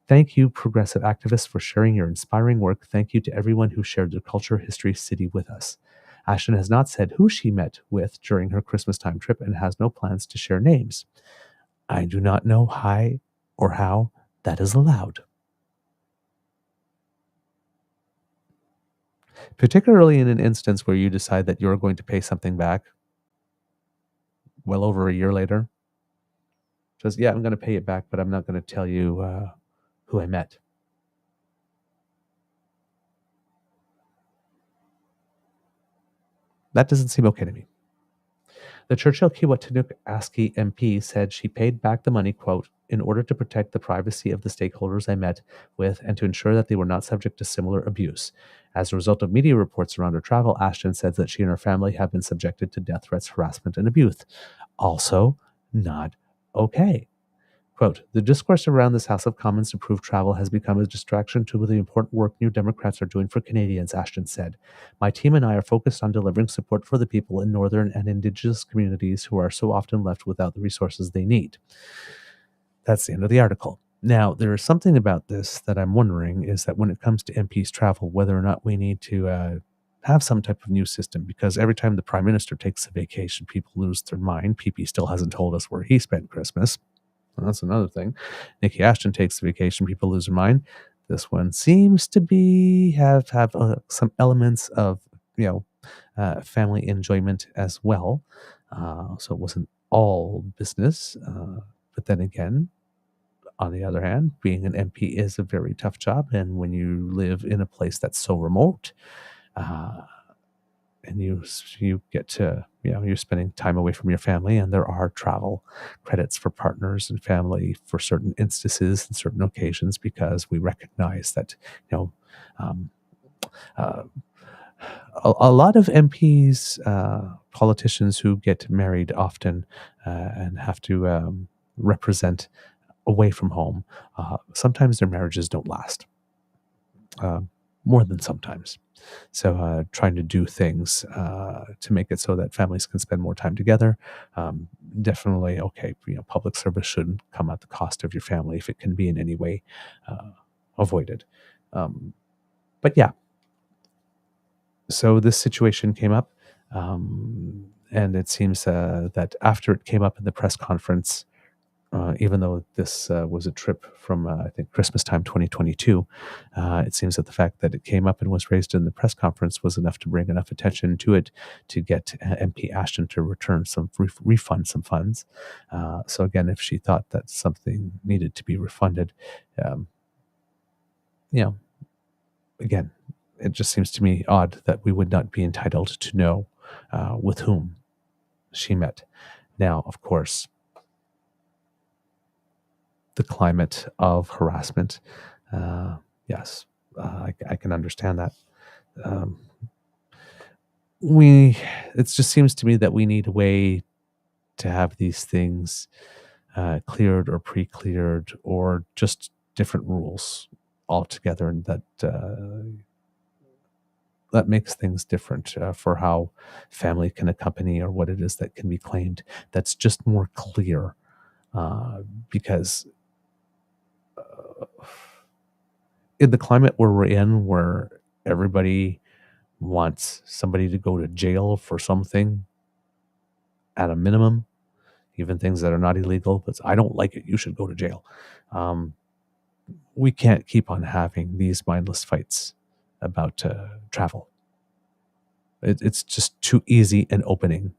Thank you, progressive activists, for sharing your inspiring work. Thank you to everyone who shared their culture, history, city with us. Ashton has not said who she met with during her Christmas time trip and has no plans to share names. I do not know why or how that is allowed. Particularly in an instance where you decide that you're going to pay something back well over a year later. Says, yeah, I'm going to pay it back, but I'm not going to tell you who I met. That doesn't seem okay to me. The Churchill-Kiwatinuk ASCII MP said she paid back the money, quote, in order to protect the privacy of the stakeholders I met with and to ensure that they were not subject to similar abuse. As a result of media reports around her travel, Ashton said that she and her family have been subjected to death threats, harassment, and abuse. Also, not okay. Quote, the discourse around this House of Commons approved travel has become a distraction to the important work New Democrats are doing for Canadians, Ashton said. My team and I are focused on delivering support for the people in Northern and Indigenous communities who are so often left without the resources they need. That's the end of the article. Now, there is something about this that I'm wondering is that when it comes to MPs travel, whether or not we need to have some type of new system, because every time the Prime Minister takes a vacation, people lose their mind. PP still hasn't told us where he spent Christmas. Well, that's another thing. Nikki Ashton takes the vacation, people lose their mind. This one seems to be have some elements of family enjoyment as well. So it wasn't all business. But then again, on the other hand, being an MP is a very tough job, and when you live in a place that's so remote, and you get to, you're spending time away from your family, and there are travel credits for partners and family for certain instances and certain occasions, because we recognize that, a lot of MPs, politicians who get married often and have to represent away from home, sometimes their marriages don't last. More than sometimes. So trying to do things to make it so that families can spend more time together. Definitely, okay, public service shouldn't come at the cost of your family if it can be in any way avoided. But yeah, so this situation came up, and it seems that after it came up in the press conference, even though this was a trip from, I think, Christmas time 2022, it seems that the fact that it came up and was raised in the press conference was enough to bring enough attention to it to get MP Ashton to return refund some funds. So again, if she thought that something needed to be refunded, again, it just seems to me odd that we would not be entitled to know with whom she met. Now, of course, the climate of harassment, yes, I can understand that. It just seems to me that we need a way to have these things cleared or pre-cleared, or just different rules altogether, and that makes things different for how family can accompany, or what it is that can be claimed. That's just more clear, because in the climate where we're in, where everybody wants somebody to go to jail for something at a minimum, even things that are not illegal, but I don't like it, you should go to jail. We can't keep on having these mindless fights about travel. It's just too easy an opening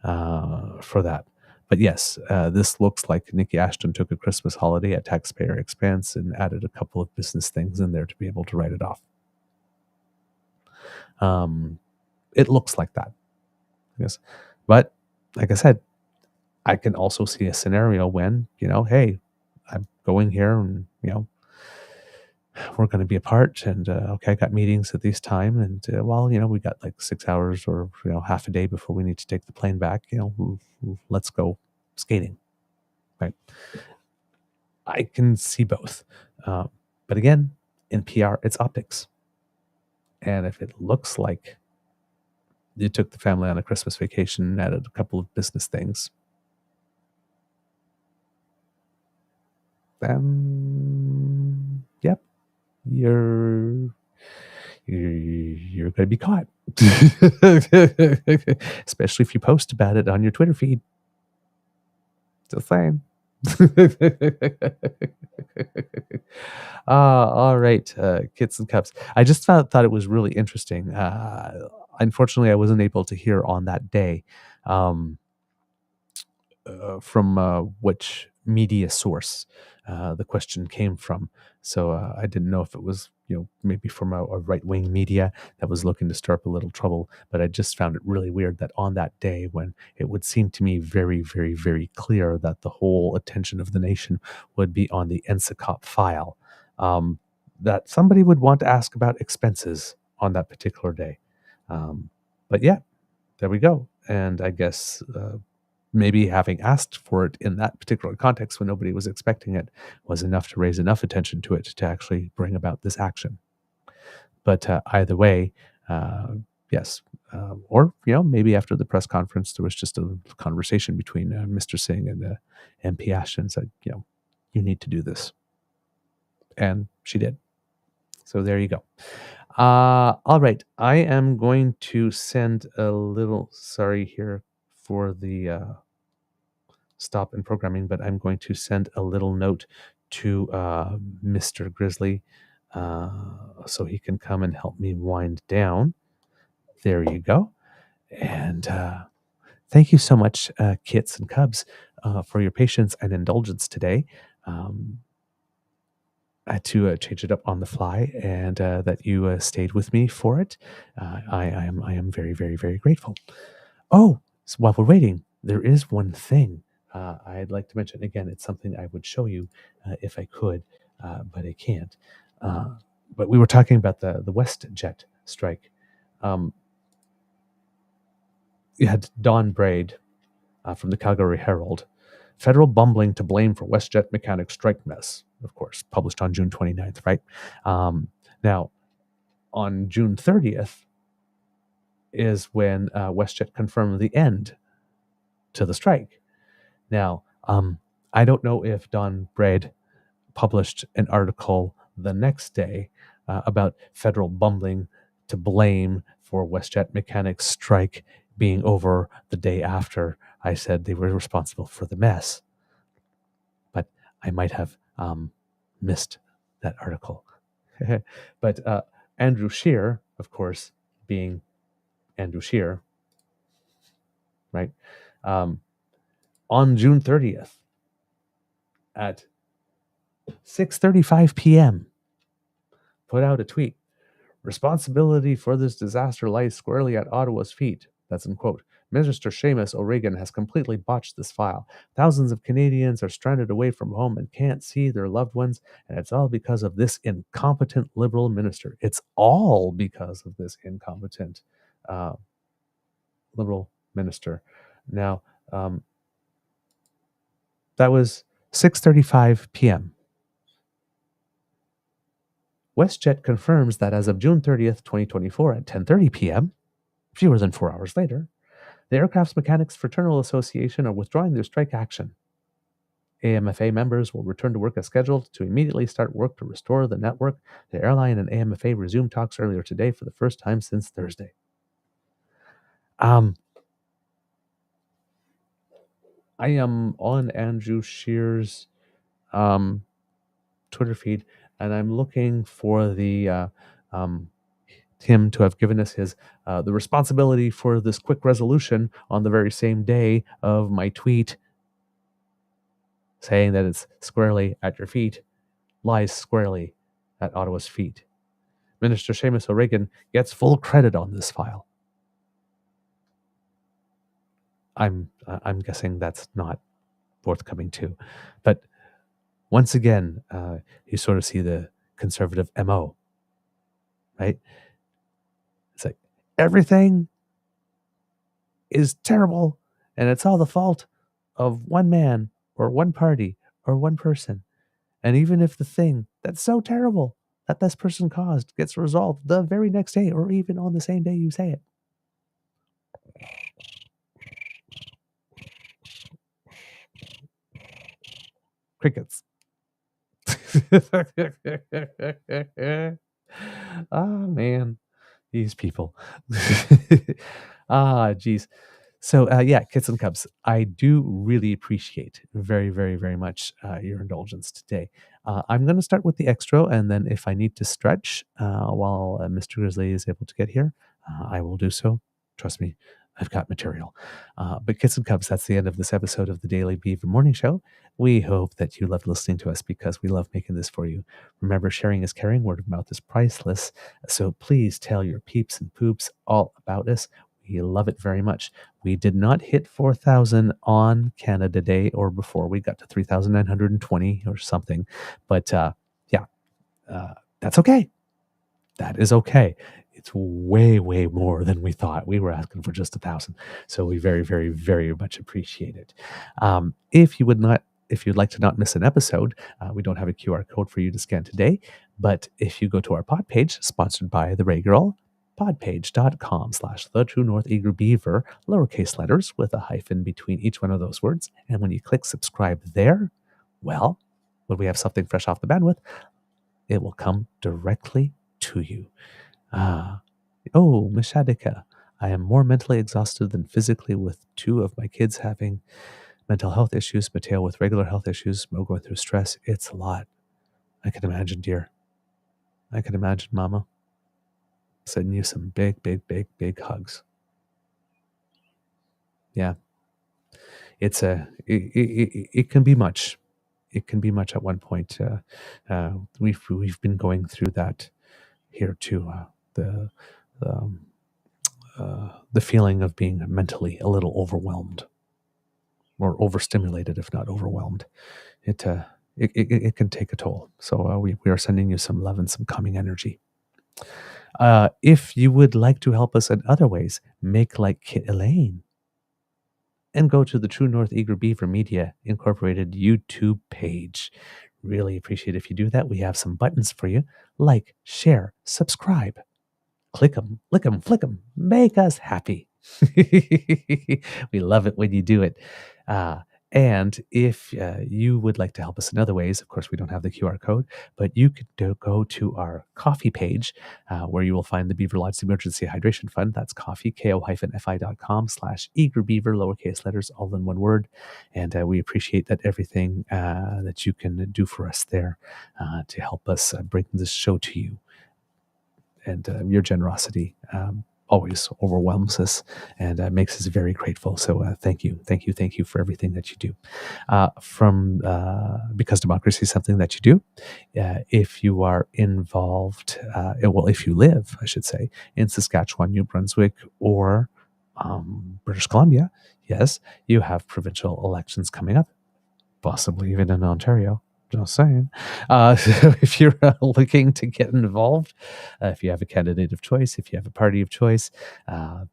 for that. But yes, this looks like Nikki Ashton took a Christmas holiday at taxpayer expense and added a couple of business things in there to be able to write it off. It looks like that. Yes. But like I said, I can also see a scenario when, hey, I'm going here and, we're going to be apart, and okay, I got meetings at this time, and we got like 6 hours or half a day before we need to take the plane back. Let's go skating, right? I can see both, but again, in PR, it's optics, and if it looks like you took the family on a Christmas vacation and added a couple of business things, then yep, you're going to be caught. Especially if you post about it on your Twitter feed. Just saying. All right, kits and cups. I just thought it was really interesting. Unfortunately, I wasn't able to hear on that day from which media source the question came from. So I didn't know if it was, maybe from a right-wing media that was looking to stir up a little trouble. But I just found it really weird that on that day, when it would seem to me very, very, very clear that the whole attention of the nation would be on the NSCOP file, that somebody would want to ask about expenses on that particular day. But yeah, there we go. And I guess maybe having asked for it in that particular context when nobody was expecting it was enough to raise enough attention to it to actually bring about this action. But either way, yes. Or, maybe after the press conference, there was just a conversation between Mr. Singh and MP Ashton, said, you need to do this. And she did. So there you go. All right. I am going to send a little, sorry here for the stop in programming, but I'm going to send a little note to Mr. Grizzly so he can come and help me wind down. There you go. And thank you so much, kits and cubs, for your patience and indulgence today. I had to change it up on the fly, and that you stayed with me for it. I am very, very, very grateful. Oh, so while we're waiting, there is one thing I'd like to mention. Again, it's something I would show you if I could, but I can't. But we were talking about the WestJet strike. You had Don Braid from the Calgary Herald. Federal bumbling to blame for WestJet mechanic strike mess. Of course, published on June 29th, right? Now, on June 30th is when WestJet confirmed the end to the strike. Now, I don't know if Don Braid published an article the next day about federal bumbling to blame for WestJet mechanics strike being over the day after I said they were responsible for the mess. But I might have missed that article. But Andrew Scheer, of course, being Andrew Scheer, right? On June 30th at 6:35 p.m., put out a tweet. Responsibility for this disaster lies squarely at Ottawa's feet. That's in quote. Minister Seamus O'Regan has completely botched this file. Thousands of Canadians are stranded away from home and can't see their loved ones, and it's all because of this incompetent Liberal minister. It's all because of this incompetent Liberal minister. Now, that was 6:35 p.m. WestJet confirms that as of June 30th, 2024 at 10:30 p.m., fewer than 4 hours later, the Aircraft Mechanics Fraternal Association are withdrawing their strike action. AMFA members will return to work as scheduled to immediately start work to restore the network. The airline and AMFA resumed talks earlier today for the first time since Thursday. I am on Andrew Scheer's Twitter feed, and I'm looking for the him to have given us his the responsibility for this quick resolution on the very same day of my tweet saying that it's squarely at your feet, lies squarely at Ottawa's feet. Minister Seamus O'Regan gets full credit on this file. I'm guessing that's not forthcoming too, but once again, you sort of see the conservative MO, right? It's like everything is terrible, and it's all the fault of one man or one party or one person. And even if the thing that's so terrible that this person caused gets resolved the very next day or even on the same day you say it, crickets. Man, these people. Geez. So, Kits and Cubs, I do really appreciate very, very, very much your indulgence today. I'm going to start with the extra, and then if I need to stretch while Mr. Grizzly is able to get here, I will do so. Trust me, I've got material. But Kits and Cubs, that's the end of this episode of the Daily Beaver Morning Show. We hope that you loved listening to us because we love making this for you. Remember, sharing is caring. Word of mouth is priceless. So please tell your peeps and poops all about us. We love it very much. We did not hit 4,000 on Canada Day or before. We got to 3,920 or something. But that's okay. That is okay. It's way, way more than we thought. We were asking for just 1,000. So we very, very, very much appreciate it. If you'd like to not miss an episode, we don't have a QR code for you to scan today. But if you go to our pod page, sponsored by the Ray Girl, podpage.com/The True North Eager Beaver, lowercase letters with a hyphen between each one of those words. And when you click subscribe there, well, when we have something fresh off the bandwidth, it will come directly to you. Mishadika, I am more mentally exhausted than physically with 2 of my kids having mental health issues, Mateo with regular health issues, Mo going through stress. It's a lot. I can imagine, dear. I can imagine, Mama. Sending you some big, big, big, big hugs. Yeah. It's it can be much. It can be much at one point. We've been going through that here too. The feeling of being mentally a little overwhelmed or overstimulated, if not overwhelmed. It can take a toll. So we are sending you some love and some calming energy. If you would like to help us in other ways, make like Kit Elaine and go to the True North Eager Beaver Media Incorporated YouTube page. Really appreciate if you do that. We have some buttons for you. Like, share, subscribe. Click them, lick them, flick them. Make us happy. We love it when you do it. And if you would like to help us in other ways, of course, we don't have the QR code, but you could go to our coffee page where you will find the Beaver Lodge Emergency Hydration Fund. That's coffee, ko-fi.com/eagerbeaver, lowercase letters, all in one word. And we appreciate that everything that you can do for us there to help us bring this show to you. And your generosity always overwhelms us and makes us very grateful. So thank you for everything that you do. Because democracy is something that you do, if you are involved, if you live, I should say, in Saskatchewan, New Brunswick, or British Columbia, yes, you have provincial elections coming up, possibly even in Ontario. Just saying. So if you're looking to get involved, if you have a candidate of choice, if you have a party of choice,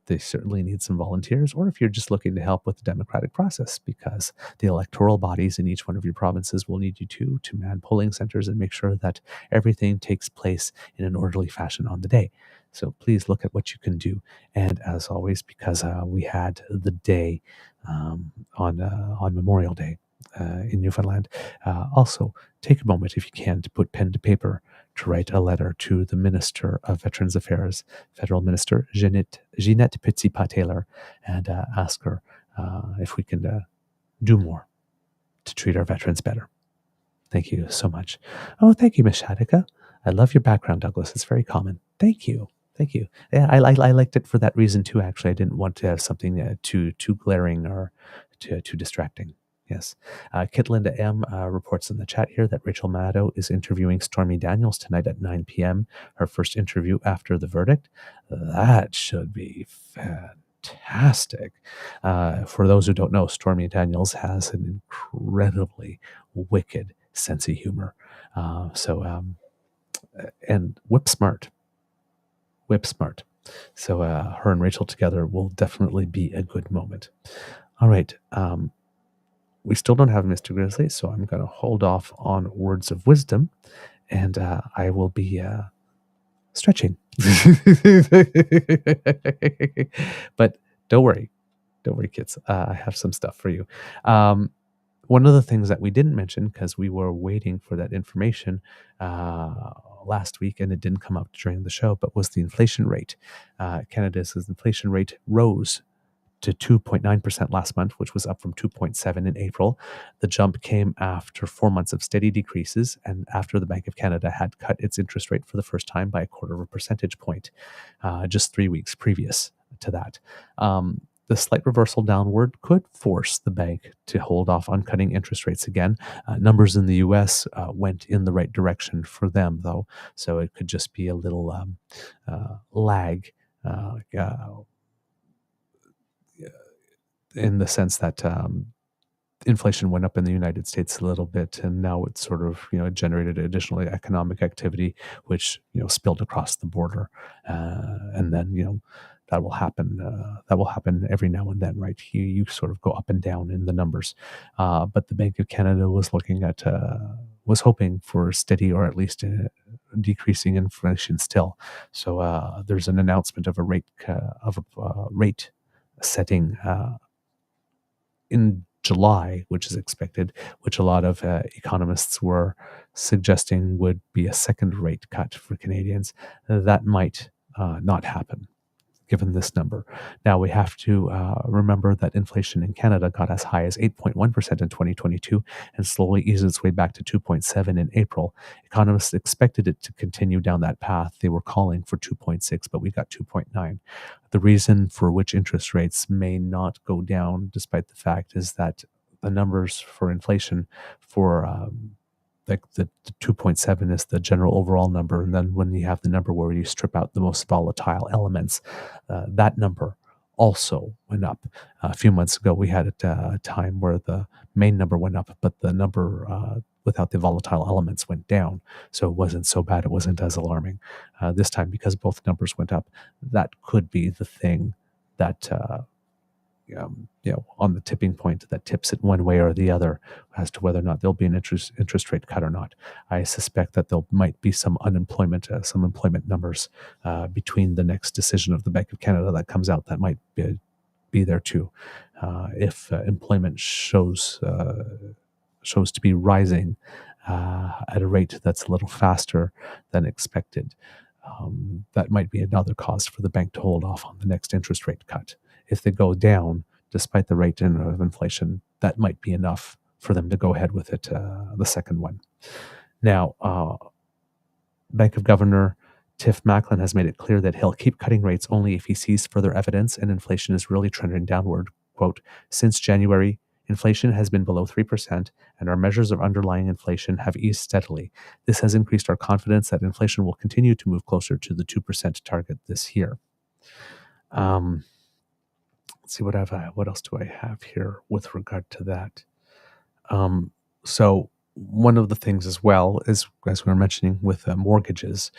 they certainly need some volunteers. Or if you're just looking to help with the democratic process, because the electoral bodies in each one of your provinces will need you to man polling centers and make sure that everything takes place in an orderly fashion on the day. So please look at what you can do. And as always, because we had the day on Memorial Day, in Newfoundland, also take a moment, if you can, to put pen to paper to write a letter to the Minister of Veterans Affairs, Federal Minister Ginette Pitsipa-Taylor, and ask her if we can do more to treat our veterans better. Thank you so much. Oh, thank you, Ms. Shadika. I love your background, Douglas. It's very common. Thank you. Yeah, I liked it for that reason too. Actually, I didn't want to have something too glaring or too distracting. Yes. Kit Linda M. reports in the chat here that Rachel Maddow is interviewing Stormy Daniels tonight at 9 p.m., her first interview after the verdict. That should be fantastic. For those who don't know, Stormy Daniels has an incredibly wicked sense of humor. And whip smart. So her and Rachel together will definitely be a good moment. All right. We still don't have Mr. Grizzly, so I'm going to hold off on words of wisdom, and I will be stretching. But don't worry, kids. I have some stuff for you. One of the things that we didn't mention, because we were waiting for that information last week, and it didn't come up during the show, but was the inflation rate. Canada's inflation rate rose to 2.9% last month, which was up from 2.7% in April. The jump came after 4 months of steady decreases and after the Bank of Canada had cut its interest rate for the first time by 0.25 percentage point, just 3 weeks previous to that. The slight reversal downward could force the bank to hold off on cutting interest rates again. Numbers in the U.S. Went in the right direction for them, though, so it could just be a little lag in the sense that inflation went up in the United States a little bit, and now it's sort of generated additional economic activity, which spilled across the border, and then that will happen. That will happen every now and then, right? You sort of go up and down in the numbers, but the Bank of Canada was looking at was hoping for steady or at least decreasing inflation still. So there's an announcement of a rate setting in July, which is expected, which a lot of economists were suggesting would be a second rate cut for Canadians. That might not happen, given this number. Now, we have to remember that inflation in Canada got as high as 8.1% in 2022 and slowly eased its way back to 2.7% in April. Economists expected it to continue down that path. They were calling for 2.6%, but we got 2.9%. The reason for which interest rates may not go down, despite the fact, is that the numbers for inflation for the 2.7 is the general overall number. And then when you have the number where you strip out the most volatile elements, that number also went up. A few months ago, we had a time where the main number went up, but the number without the volatile elements went down. So it wasn't so bad. It wasn't as alarming. This time, because both numbers went up, that could be the thing that on the tipping point that tips it one way or the other as to whether or not there'll be an interest rate cut or not. I suspect that there might be some employment numbers between the next decision of the Bank of Canada that comes out that might be there too. If employment shows to be rising at a rate that's a little faster than expected, that might be another cause for the bank to hold off on the next interest rate cut. If they go down, despite the rate of inflation, that might be enough for them to go ahead with it, the second one. Now, Bank of Governor Tiff Macklin has made it clear that he'll keep cutting rates only if he sees further evidence and inflation is really trending downward. Quote, since January, inflation has been below 3%, and our measures of underlying inflation have eased steadily. This has increased our confidence that inflation will continue to move closer to the 2% target this year. Let's see what else do I have here with regard to that. So one of the things as well is, as we were mentioning with mortgages,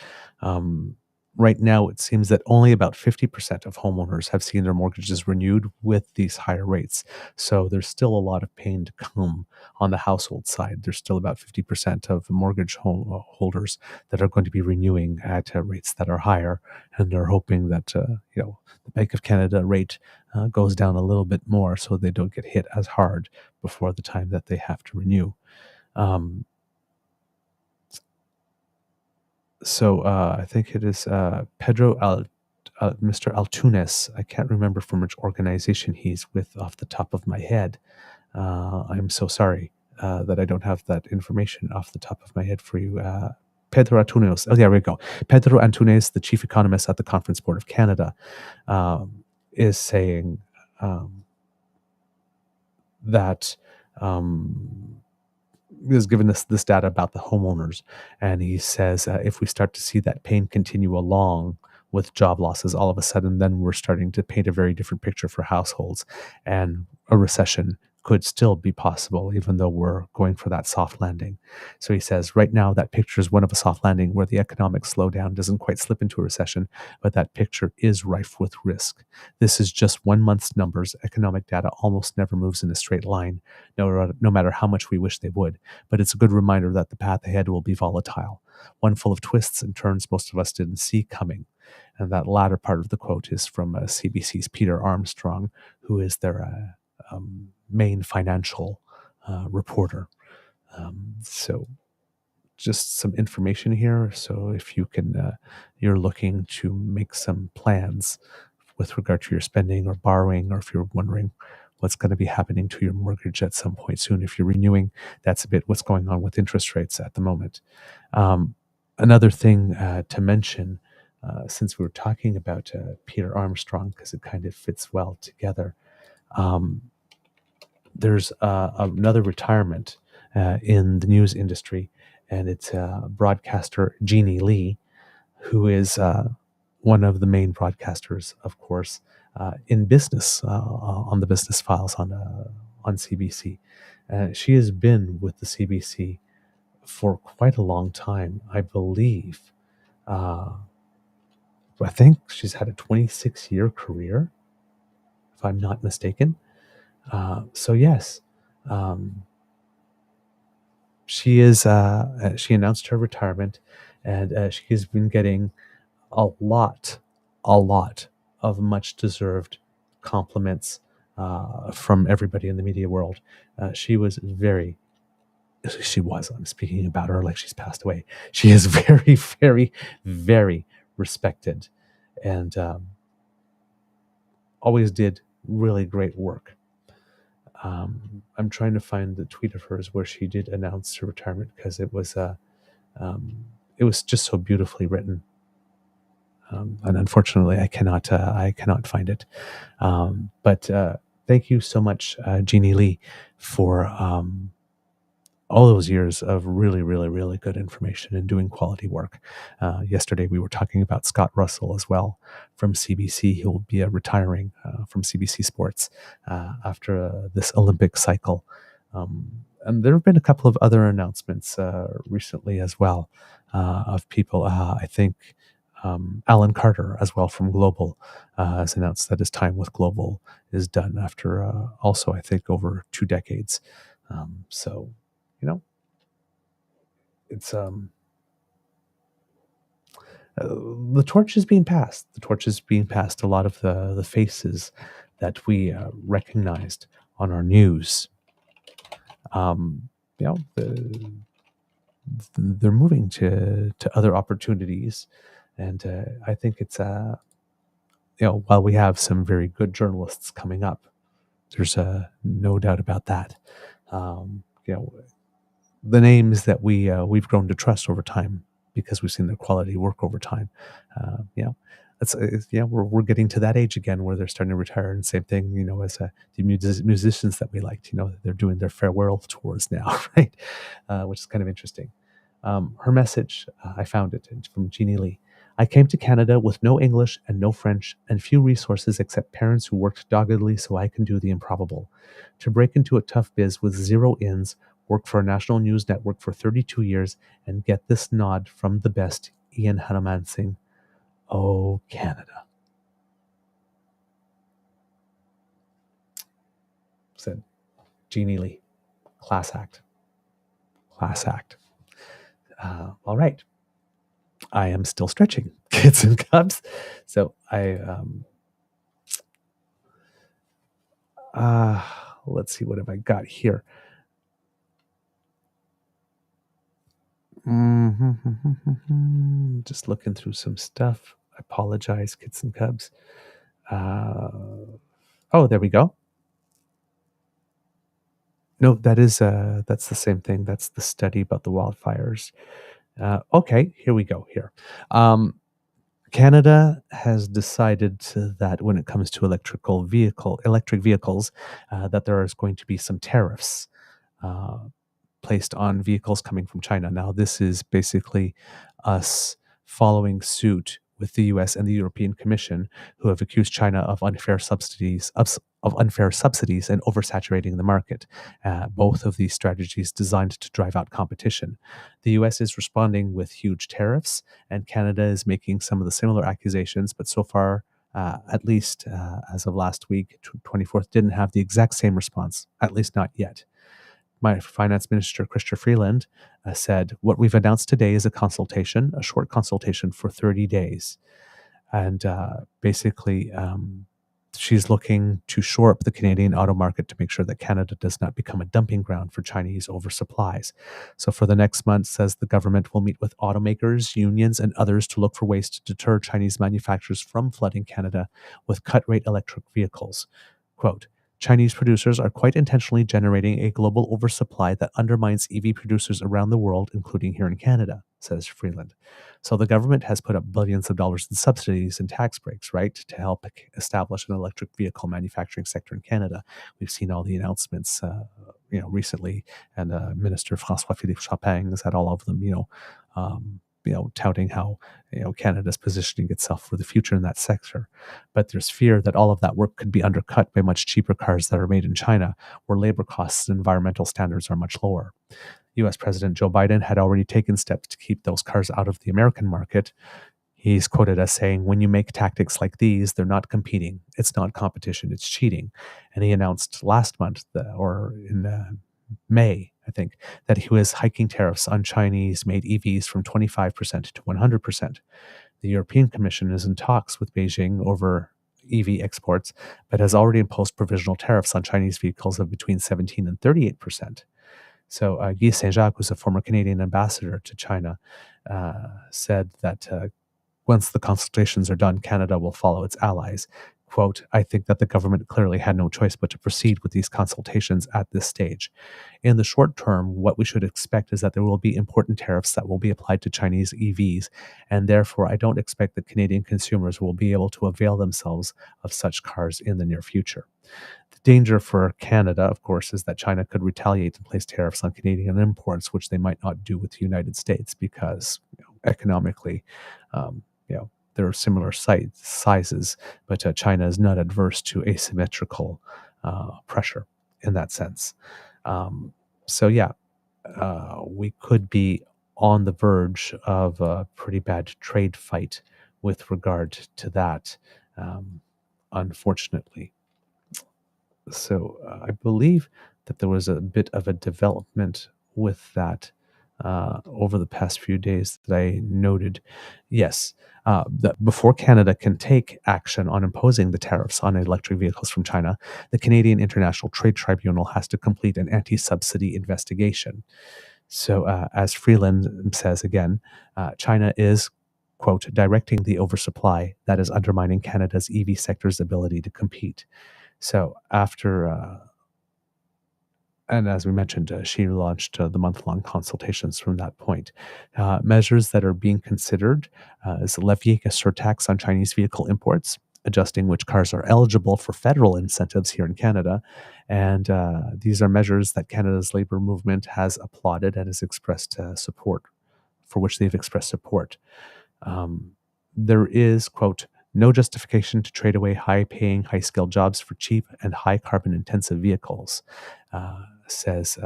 right now it seems that only about 50% of homeowners have seen their mortgages renewed with these higher rates. So there's still a lot of pain to come on the household side. There's still about 50% of mortgage holders that are going to be renewing at rates that are higher, and they're hoping that the Bank of Canada rate goes down a little bit more so they don't get hit as hard before the time that they have to renew. So I think it is Mr. Altunes. I can't remember from which organization he's with off the top of my head. I'm so sorry that I don't have that information off the top of my head for you. Pedro Antunes. Oh, there we go. Pedro Antunes, the chief economist at the Conference Board of Canada, is saying that is giving us this data about the homeowners, and he says if we start to see that pain continue along with job losses, all of a sudden then we're starting to paint a very different picture for households, and a recession could still be possible even though we're going for that soft landing. So he says right now that picture is one of a soft landing where the economic slowdown doesn't quite slip into a recession, but that picture is rife with risk. This is just 1 month's numbers. Economic data almost never moves in a straight line, no matter how much we wish they would, but it's a good reminder that the path ahead will be volatile, one full of twists and turns most of us didn't see coming. And that latter part of the quote is from CBC's Peter Armstrong, who is their main financial reporter. So just some information here. So if you can, you're looking to make some plans with regard to your spending or borrowing, or if you're wondering what's going to be happening to your mortgage at some point soon, if you're renewing, that's a bit what's going on with interest rates at the moment. Another thing to mention, since we were talking about Peter Armstrong, because it kind of fits well together, there's another retirement in the news industry, and it's broadcaster Jeannie Lee, who is one of the main broadcasters, of course, in business, on the Business Files on CBC. She has been with the CBC for quite a long time, I believe. I think she's had a 26-year career, if I'm not mistaken. So yes, she is. She announced her retirement, and she has been getting a lot of much-deserved compliments from everybody in the media world. I'm speaking about her like she's passed away. She is very, very, very respected, and always did really great work. I'm trying to find the tweet of hers where she did announce her retirement, because it was just so beautifully written. And unfortunately, I cannot find it. But thank you so much, Jeannie Lee, for all those years of really, really, really good information and doing quality work. Yesterday, we were talking about Scott Russell as well from CBC. He will be retiring from CBC Sports after this Olympic cycle. And there have been a couple of other announcements recently as well of people. I think Alan Carter as well from Global has announced that his time with Global is done after also, I think, over 2 decades. So, it's the torch is being passed. The torch is being passed. A lot of the faces that we recognized on our news, they're moving to other opportunities, and I think it's while we have some very good journalists coming up, there's no doubt about that. The names that we've grown to trust over time because we've seen their quality work over time. We're getting to that age again where they're starting to retire, and same thing, as the musicians that we liked, they're doing their farewell tours now, right? Which is kind of interesting. Her message, I found it from Jeannie Lee. I came to Canada with no English and no French and few resources except parents who worked doggedly so I can do the improbable. To break into a tough biz with zero ins, work for a national news network for 32 years, and get this nod from the best, Ian Hanuman Singh. Oh, Canada. Said Jeannie Lee. Class act. Class act. All right. I am still stretching, kids and cubs. So let's see, what have I got here? Just looking through some stuff. I apologize, kids and cubs. There we go. No, that's the same thing. That's the study about the wildfires. Okay, here we go. Here, Canada has decided that when it comes to electric vehicles, that there is going to be some tariffs placed on vehicles coming from China. Now, this is basically us following suit with the U.S. and the European Commission, who have accused China of unfair subsidies and oversaturating the market. Both of these strategies designed to drive out competition. The U.S. is responding with huge tariffs, and Canada is making some of the similar accusations, but so far, at least as of last week, 24th, didn't have the exact same response, at least not yet. My finance minister, Chrystia Freeland, said, what we've announced today is a short consultation for 30 days. And basically, she's looking to shore up the Canadian auto market to make sure that Canada does not become a dumping ground for Chinese oversupplies. So for the next month, says the government will meet with automakers, unions, and others to look for ways to deter Chinese manufacturers from flooding Canada with cut-rate electric vehicles. Quote, Chinese producers are quite intentionally generating a global oversupply that undermines EV producers around the world, including here in Canada, says Freeland. So the government has put up billions of dollars in subsidies and tax breaks, right, to help establish an electric vehicle manufacturing sector in Canada. We've seen all the announcements, recently, and Minister François-Philippe Champagne has had all of them, touting how Canada's positioning itself for the future in that sector. But there's fear that all of that work could be undercut by much cheaper cars that are made in China, where labor costs and environmental standards are much lower. U.S. President Joe Biden had already taken steps to keep those cars out of the American market. He's quoted as saying, when you make tactics like these, they're not competing. It's not competition, it's cheating. And he announced last month, in May, I think, that he was hiking tariffs on Chinese-made EVs from 25% to 100%. The European Commission is in talks with Beijing over EV exports, but has already imposed provisional tariffs on Chinese vehicles of between 17 and 38%. So Guy Saint-Jacques, who's a former Canadian ambassador to China, said that once the consultations are done, Canada will follow its allies. Quote, I think that the government clearly had no choice but to proceed with these consultations at this stage. In the short term, what we should expect is that there will be important tariffs that will be applied to Chinese EVs, and therefore I don't expect that Canadian consumers will be able to avail themselves of such cars in the near future. The danger for Canada, of course, is that China could retaliate and place tariffs on Canadian imports, which they might not do with the United States because economically, there are similar sizes, but China is not adverse to asymmetrical pressure in that sense. We could be on the verge of a pretty bad trade fight with regard to that, unfortunately. So I believe that there was a bit of a development with that over the past few days that I noted. Yes, that before Canada can take action on imposing the tariffs on electric vehicles from China, the Canadian International Trade Tribunal has to complete an anti-subsidy investigation. So as Freeland says again, China is, quote, directing the oversupply that is undermining Canada's EV sector's ability to compete. So after and as we mentioned, she launched the month-long consultations from that point. Measures that are being considered is levying a surtax on Chinese vehicle imports, adjusting which cars are eligible for federal incentives here in Canada. And these are measures that Canada's labor movement has applauded and has expressed support, for which they've expressed support. There is, quote, no justification to trade away high-paying, high-skilled jobs for cheap and high-carbon-intensive vehicles, says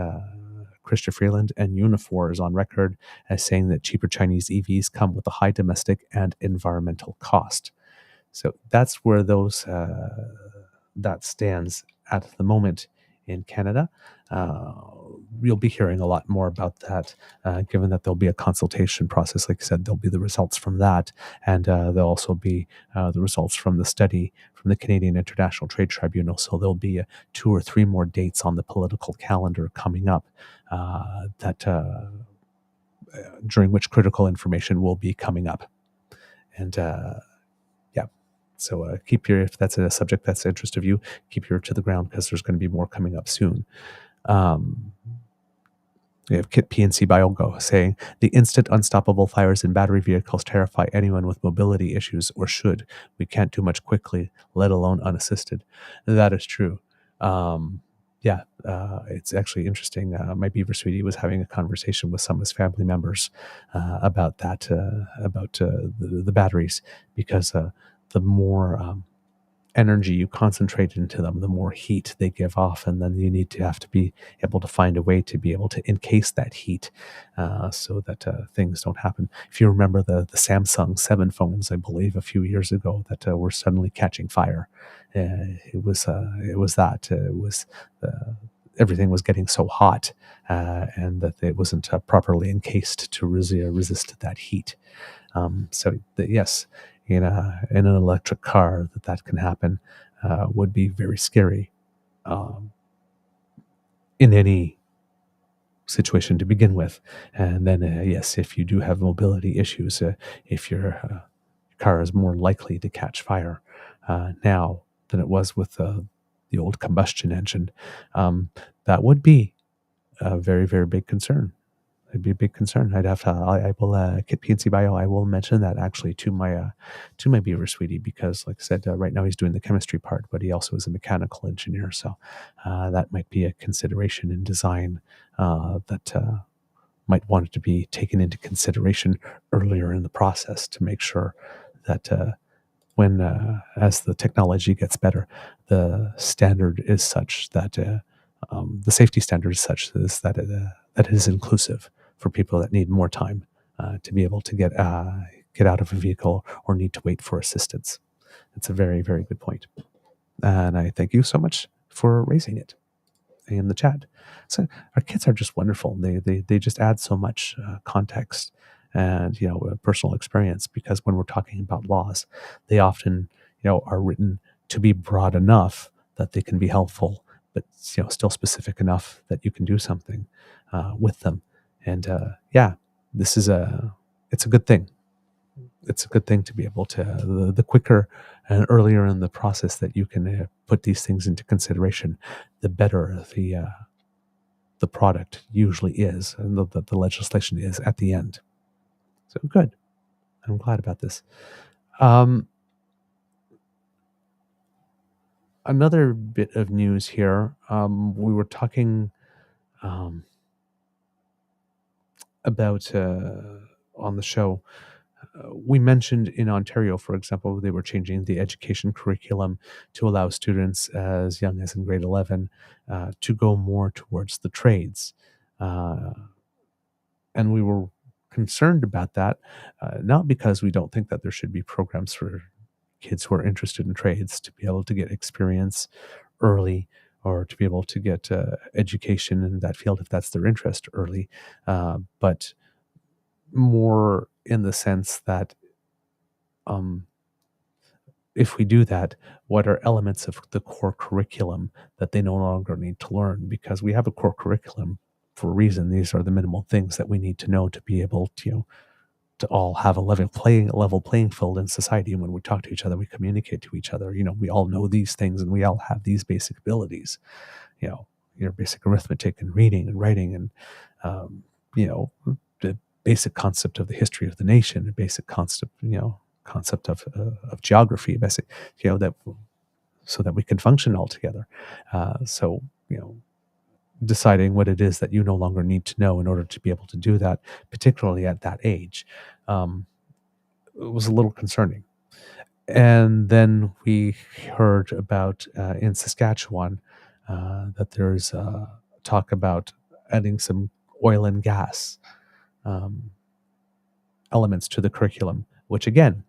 Chrystia Freeland, and Unifor is on record as saying that cheaper Chinese EVs come with a high domestic and environmental cost. So that's where those that stands at the moment in Canada. You'll be hearing a lot more about that, given that there'll be a consultation process. Like I said, there'll be the results from that, and there'll also be the results from the study from the Canadian International Trade Tribunal. So there'll be 2 or 3 more dates on the political calendar coming up during which critical information will be coming up. And so if that's a subject that's the interest of you, keep your ear to the ground, because there's going to be more coming up soon. We have Kit PNC Biogo saying, the instant unstoppable fires in battery vehicles terrify anyone with mobility issues, or should. We can't do much quickly, let alone unassisted. That is true. It's actually interesting. My Beaver sweetie was having a conversation with some of his family members about that, about the batteries, because the more energy you concentrate into them, the more heat they give off, and then you have to be able to find a way to be able to encase that heat so that things don't happen. If you remember the Samsung 7 phones, I believe, a few years ago, that were suddenly catching fire. It was everything was getting so hot, and that it wasn't properly encased to resist that heat. Yes, in an electric car, that can happen would be very scary in any situation to begin with. And then, yes, if you do have mobility issues, if your car is more likely to catch fire now than it was with the old combustion engine, that would be a very, very big concern. It'd be a big concern. I'd have to. I will Kit PNC Bio. I will mention that actually to my Beaver sweetie, because, like I said, right now he's doing the chemistry part, but he also is a mechanical engineer. So that might be a consideration in design that might want it to be taken into consideration earlier in the process, to make sure that when as the technology gets better, the standard is such that the safety standard is such that it is inclusive for people that need more time to be able to get out of a vehicle or need to wait for assistance. It's a very, very good point. And I thank you so much for raising it in the chat. So our kids are just wonderful. They just add so much context and personal experience, because when we're talking about laws, they often are written to be broad enough that they can be helpful, but still specific enough that you can do something with them. And it's a good thing. It's a good thing to be able to, the quicker and earlier in the process that you can put these things into consideration, the better the product usually is, and the legislation is at the end. So good. I'm glad about this. Another bit of news here. We were talking about on the show. We mentioned in Ontario, for example, they were changing the education curriculum to allow students as young as in grade 11 to go more towards the trades. And we were concerned about that, not because we don't think that there should be programs for kids who are interested in trades to be able to get experience early, or to be able to get education in that field if that's their interest early, but more in the sense that if we do that, what are elements of the core curriculum that they no longer need to learn? Because we have a core curriculum for a reason. These are the minimal things that we need to know to be able to all have a level playing field in society. And when we talk to each other, we communicate to each other. We all know these things, and we all have these basic abilities. your basic arithmetic and reading and writing and the basic concept of the history of the nation, the basic concept of geography, basic that so that we can function all together. So deciding what it is that you no longer need to know in order to be able to do that, particularly at that age, it was a little concerning. And then we heard about in Saskatchewan that there's talk about adding some oil and gas elements to the curriculum, which again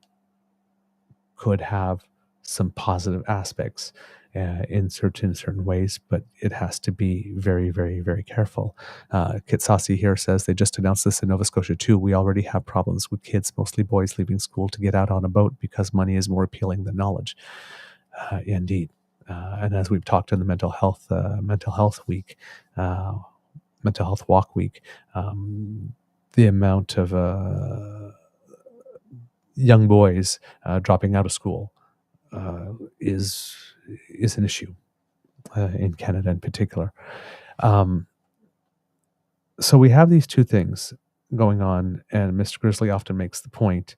could have some positive aspects in certain ways, but it has to be very, very, very careful. Kitsasi here says they just announced this in Nova Scotia too. We already have problems with kids, mostly boys, leaving school to get out on a boat because money is more appealing than knowledge. Indeed. And as we've talked in the mental health week, mental health walk week, the amount of young boys dropping out of school is an issue in Canada in particular. So we have these two things going on, and Mr. Grizzly often makes the point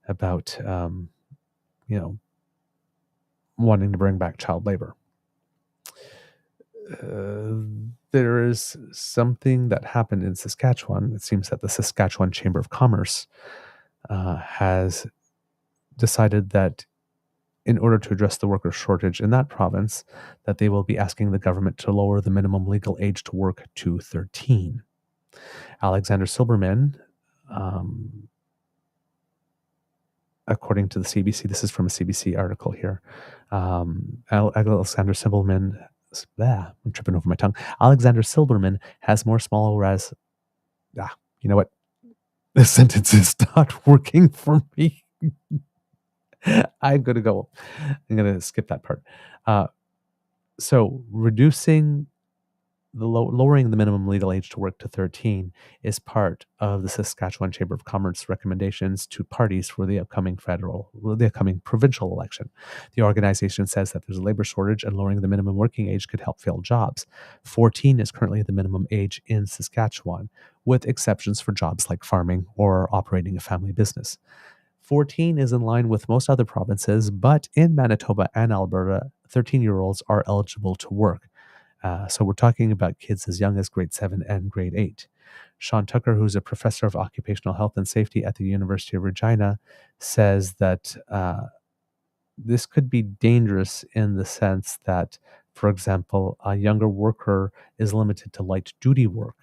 about wanting to bring back child labor. There is something that happened in Saskatchewan. It seems that the Saskatchewan Chamber of Commerce has decided that in order to address the worker shortage in that province, that they will be asking the government to lower the minimum legal age to work to 13. Alexander Silberman, according to the CBC, this is from a CBC article here, Alexander Silberman, I'm tripping over my tongue. Alexander Silberman has more small res. You know what? This sentence is not working for me. I'm going to skip that part. So lowering the minimum legal age to work to 13 is part of the Saskatchewan Chamber of Commerce recommendations to parties for the upcoming provincial election. The organization says that there's a labor shortage and lowering the minimum working age could help fill jobs. 14 is currently the minimum age in Saskatchewan, with exceptions for jobs like farming or operating a family business. 14 is in line with most other provinces, but in Manitoba and Alberta, 13-year-olds are eligible to work. So we're talking about kids as young as grade 7 and grade 8. Sean Tucker, who's a professor of occupational health and safety at the University of Regina, says that this could be dangerous in the sense that, for example, a younger worker is limited to light duty work,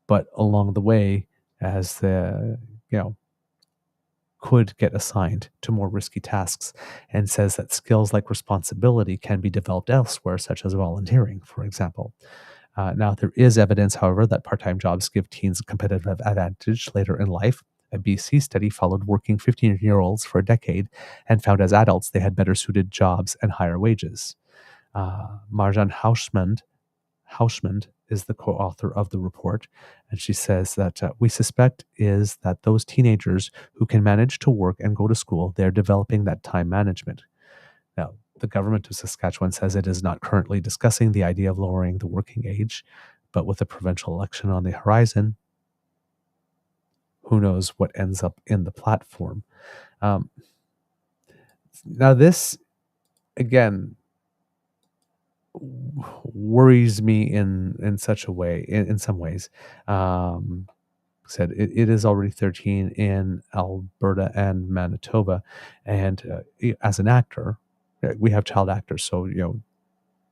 but along the way, as could get assigned to more risky tasks, and says that skills like responsibility can be developed elsewhere, such as volunteering, for example. Now, there is evidence, however, that part-time jobs give teens a competitive advantage later in life. A BC study followed working 15-year-olds for a decade and found as adults they had better suited jobs and higher wages. Marjan Hausmand is the co-author of the report, and she says that we suspect is that those teenagers who can manage to work and go to school, they're developing that time management. Now, the government of Saskatchewan says it is not currently discussing the idea of lowering the working age, but with a provincial election on the horizon, who knows what ends up in the platform. Now, this, again, worries me in such a way, in some ways. Said it is already 13 in Alberta and Manitoba, and as an actor, we have child actors, so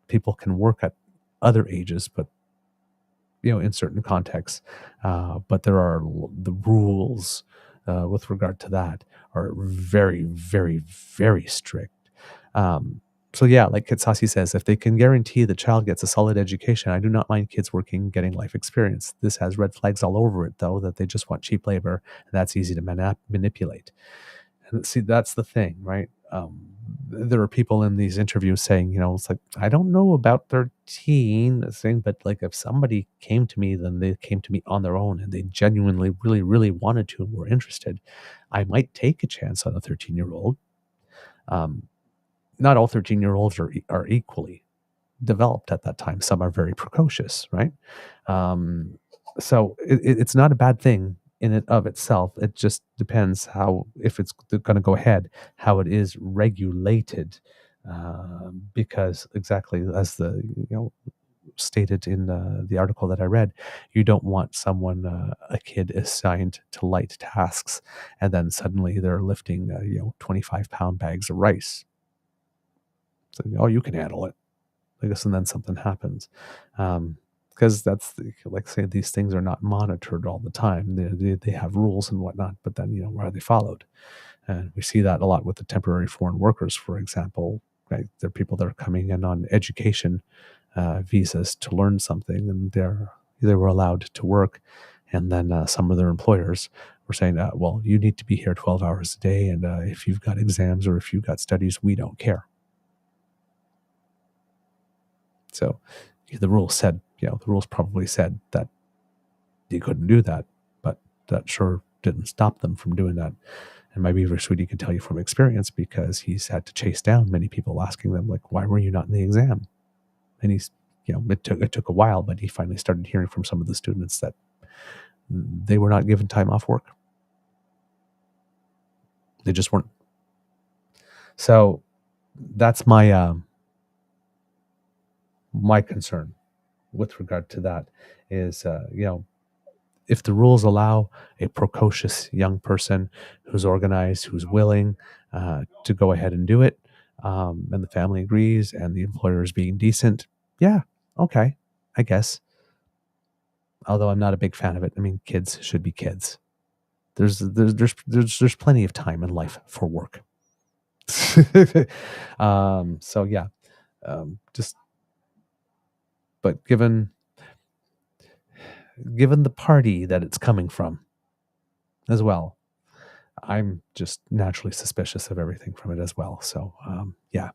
people can work at other ages, but in certain contexts. But there are the rules with regard to that are very, very, very strict. So yeah, like Kitsasi says, if they can guarantee the child gets a solid education, I do not mind kids working, getting life experience. This has red flags all over it, though, that they just want cheap labor, and that's easy to manipulate. And see, that's the thing, right? There are people in these interviews saying, it's like, I don't know about 13, but like if somebody came to me, then they came to me on their own and they genuinely, really, really wanted to and were interested. I might take a chance on a 13-year-old. Not all 13-year-olds are equally developed at that time. Some are very precocious, right? So it's not a bad thing in and of itself. It just depends how, if it's going to go ahead, how it is regulated, because exactly as the stated in the article that I read, you don't want someone, a kid assigned to light tasks, and then suddenly they're lifting 25-pound bags of rice. So, oh, you can handle it, I guess, and then something happens. Because that's like, say, these things are not monitored all the time. They have rules and whatnot, but then where are they followed? And we see that a lot with the temporary foreign workers, for example. Right? They're people that are coming in on education visas to learn something, and they were allowed to work, and then some of their employers were saying, well, you need to be here 12 hours a day, and if you've got exams or if you've got studies, we don't care. So the rules said, the rules probably said that you couldn't do that, but that sure didn't stop them from doing that. And my Beaver sweetie can tell you from experience, because he's had to chase down many people asking them, like, why were you not in the exam? And he's, it took a while, but he finally started hearing from some of the students that they were not given time off work. They just weren't. So that's my my concern with regard to that is, if the rules allow a precocious young person who's organized, who's willing to go ahead and do it, and the family agrees, and the employer is being decent, yeah, okay, I guess. Although I'm not a big fan of it. I mean, kids should be kids. There's plenty of time in life for work. So yeah, but given the party that it's coming from as well, I'm just naturally suspicious of everything from it as well. So yeah,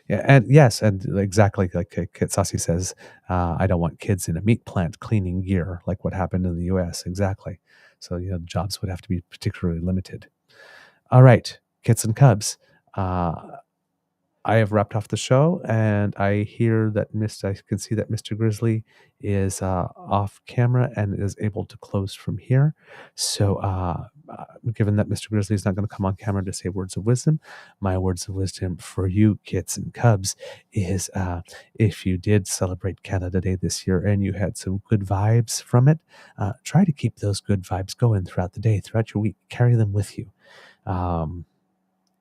and yes, and exactly like Kitsasi says, I don't want kids in a meat plant cleaning gear like what happened in the U.S. Exactly. So the jobs would have to be particularly limited. All right, kits and cubs. I have wrapped off the show, and I hear that I can see that Mr. Grizzly is off camera and is able to close from here. So given that Mr. Grizzly is not going to come on camera to say words of wisdom, my words of wisdom for you, kits and cubs, is if you did celebrate Canada Day this year and you had some good vibes from it, try to keep those good vibes going throughout the day, throughout your week. Carry them with you.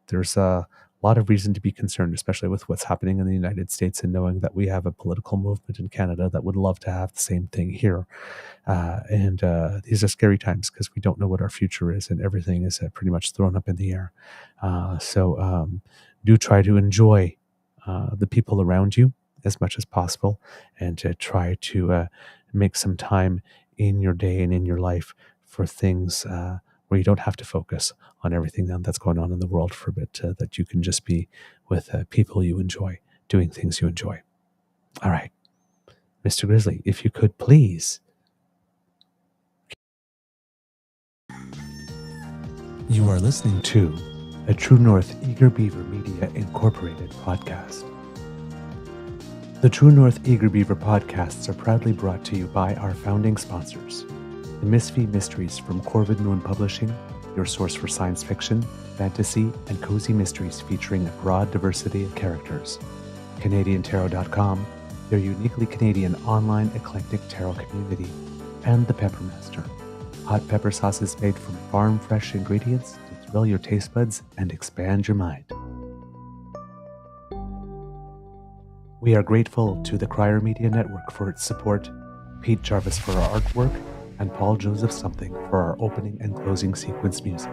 There's a lot of reason to be concerned, especially with what's happening in the United States, and knowing that we have a political movement in Canada that would love to have the same thing here. And these are scary times, because we don't know what our future is, and everything is pretty much thrown up in the air. So do try to enjoy the people around you as much as possible, and to try to make some time in your day and in your life for things where you don't have to focus on everything that's going on in the world for a bit, that you can just be with people you enjoy, doing things you enjoy. All right. Mr. Grizzly, if you could please. You are listening to a True North Eager Beaver Media Incorporated podcast. The True North Eager Beaver podcasts are proudly brought to you by our founding sponsors: The Misfit Mysteries from Corvid Moon Publishing, your source for science fiction, fantasy, and cozy mysteries featuring a broad diversity of characters. CanadianTarot.com, their uniquely Canadian online eclectic tarot community. And The Peppermaster, hot pepper sauces made from farm-fresh ingredients to thrill your taste buds and expand your mind. We are grateful to the Crier Media Network for its support, Pete Jarvis for our artwork, and Paul Joseph Something for our opening and closing sequence music.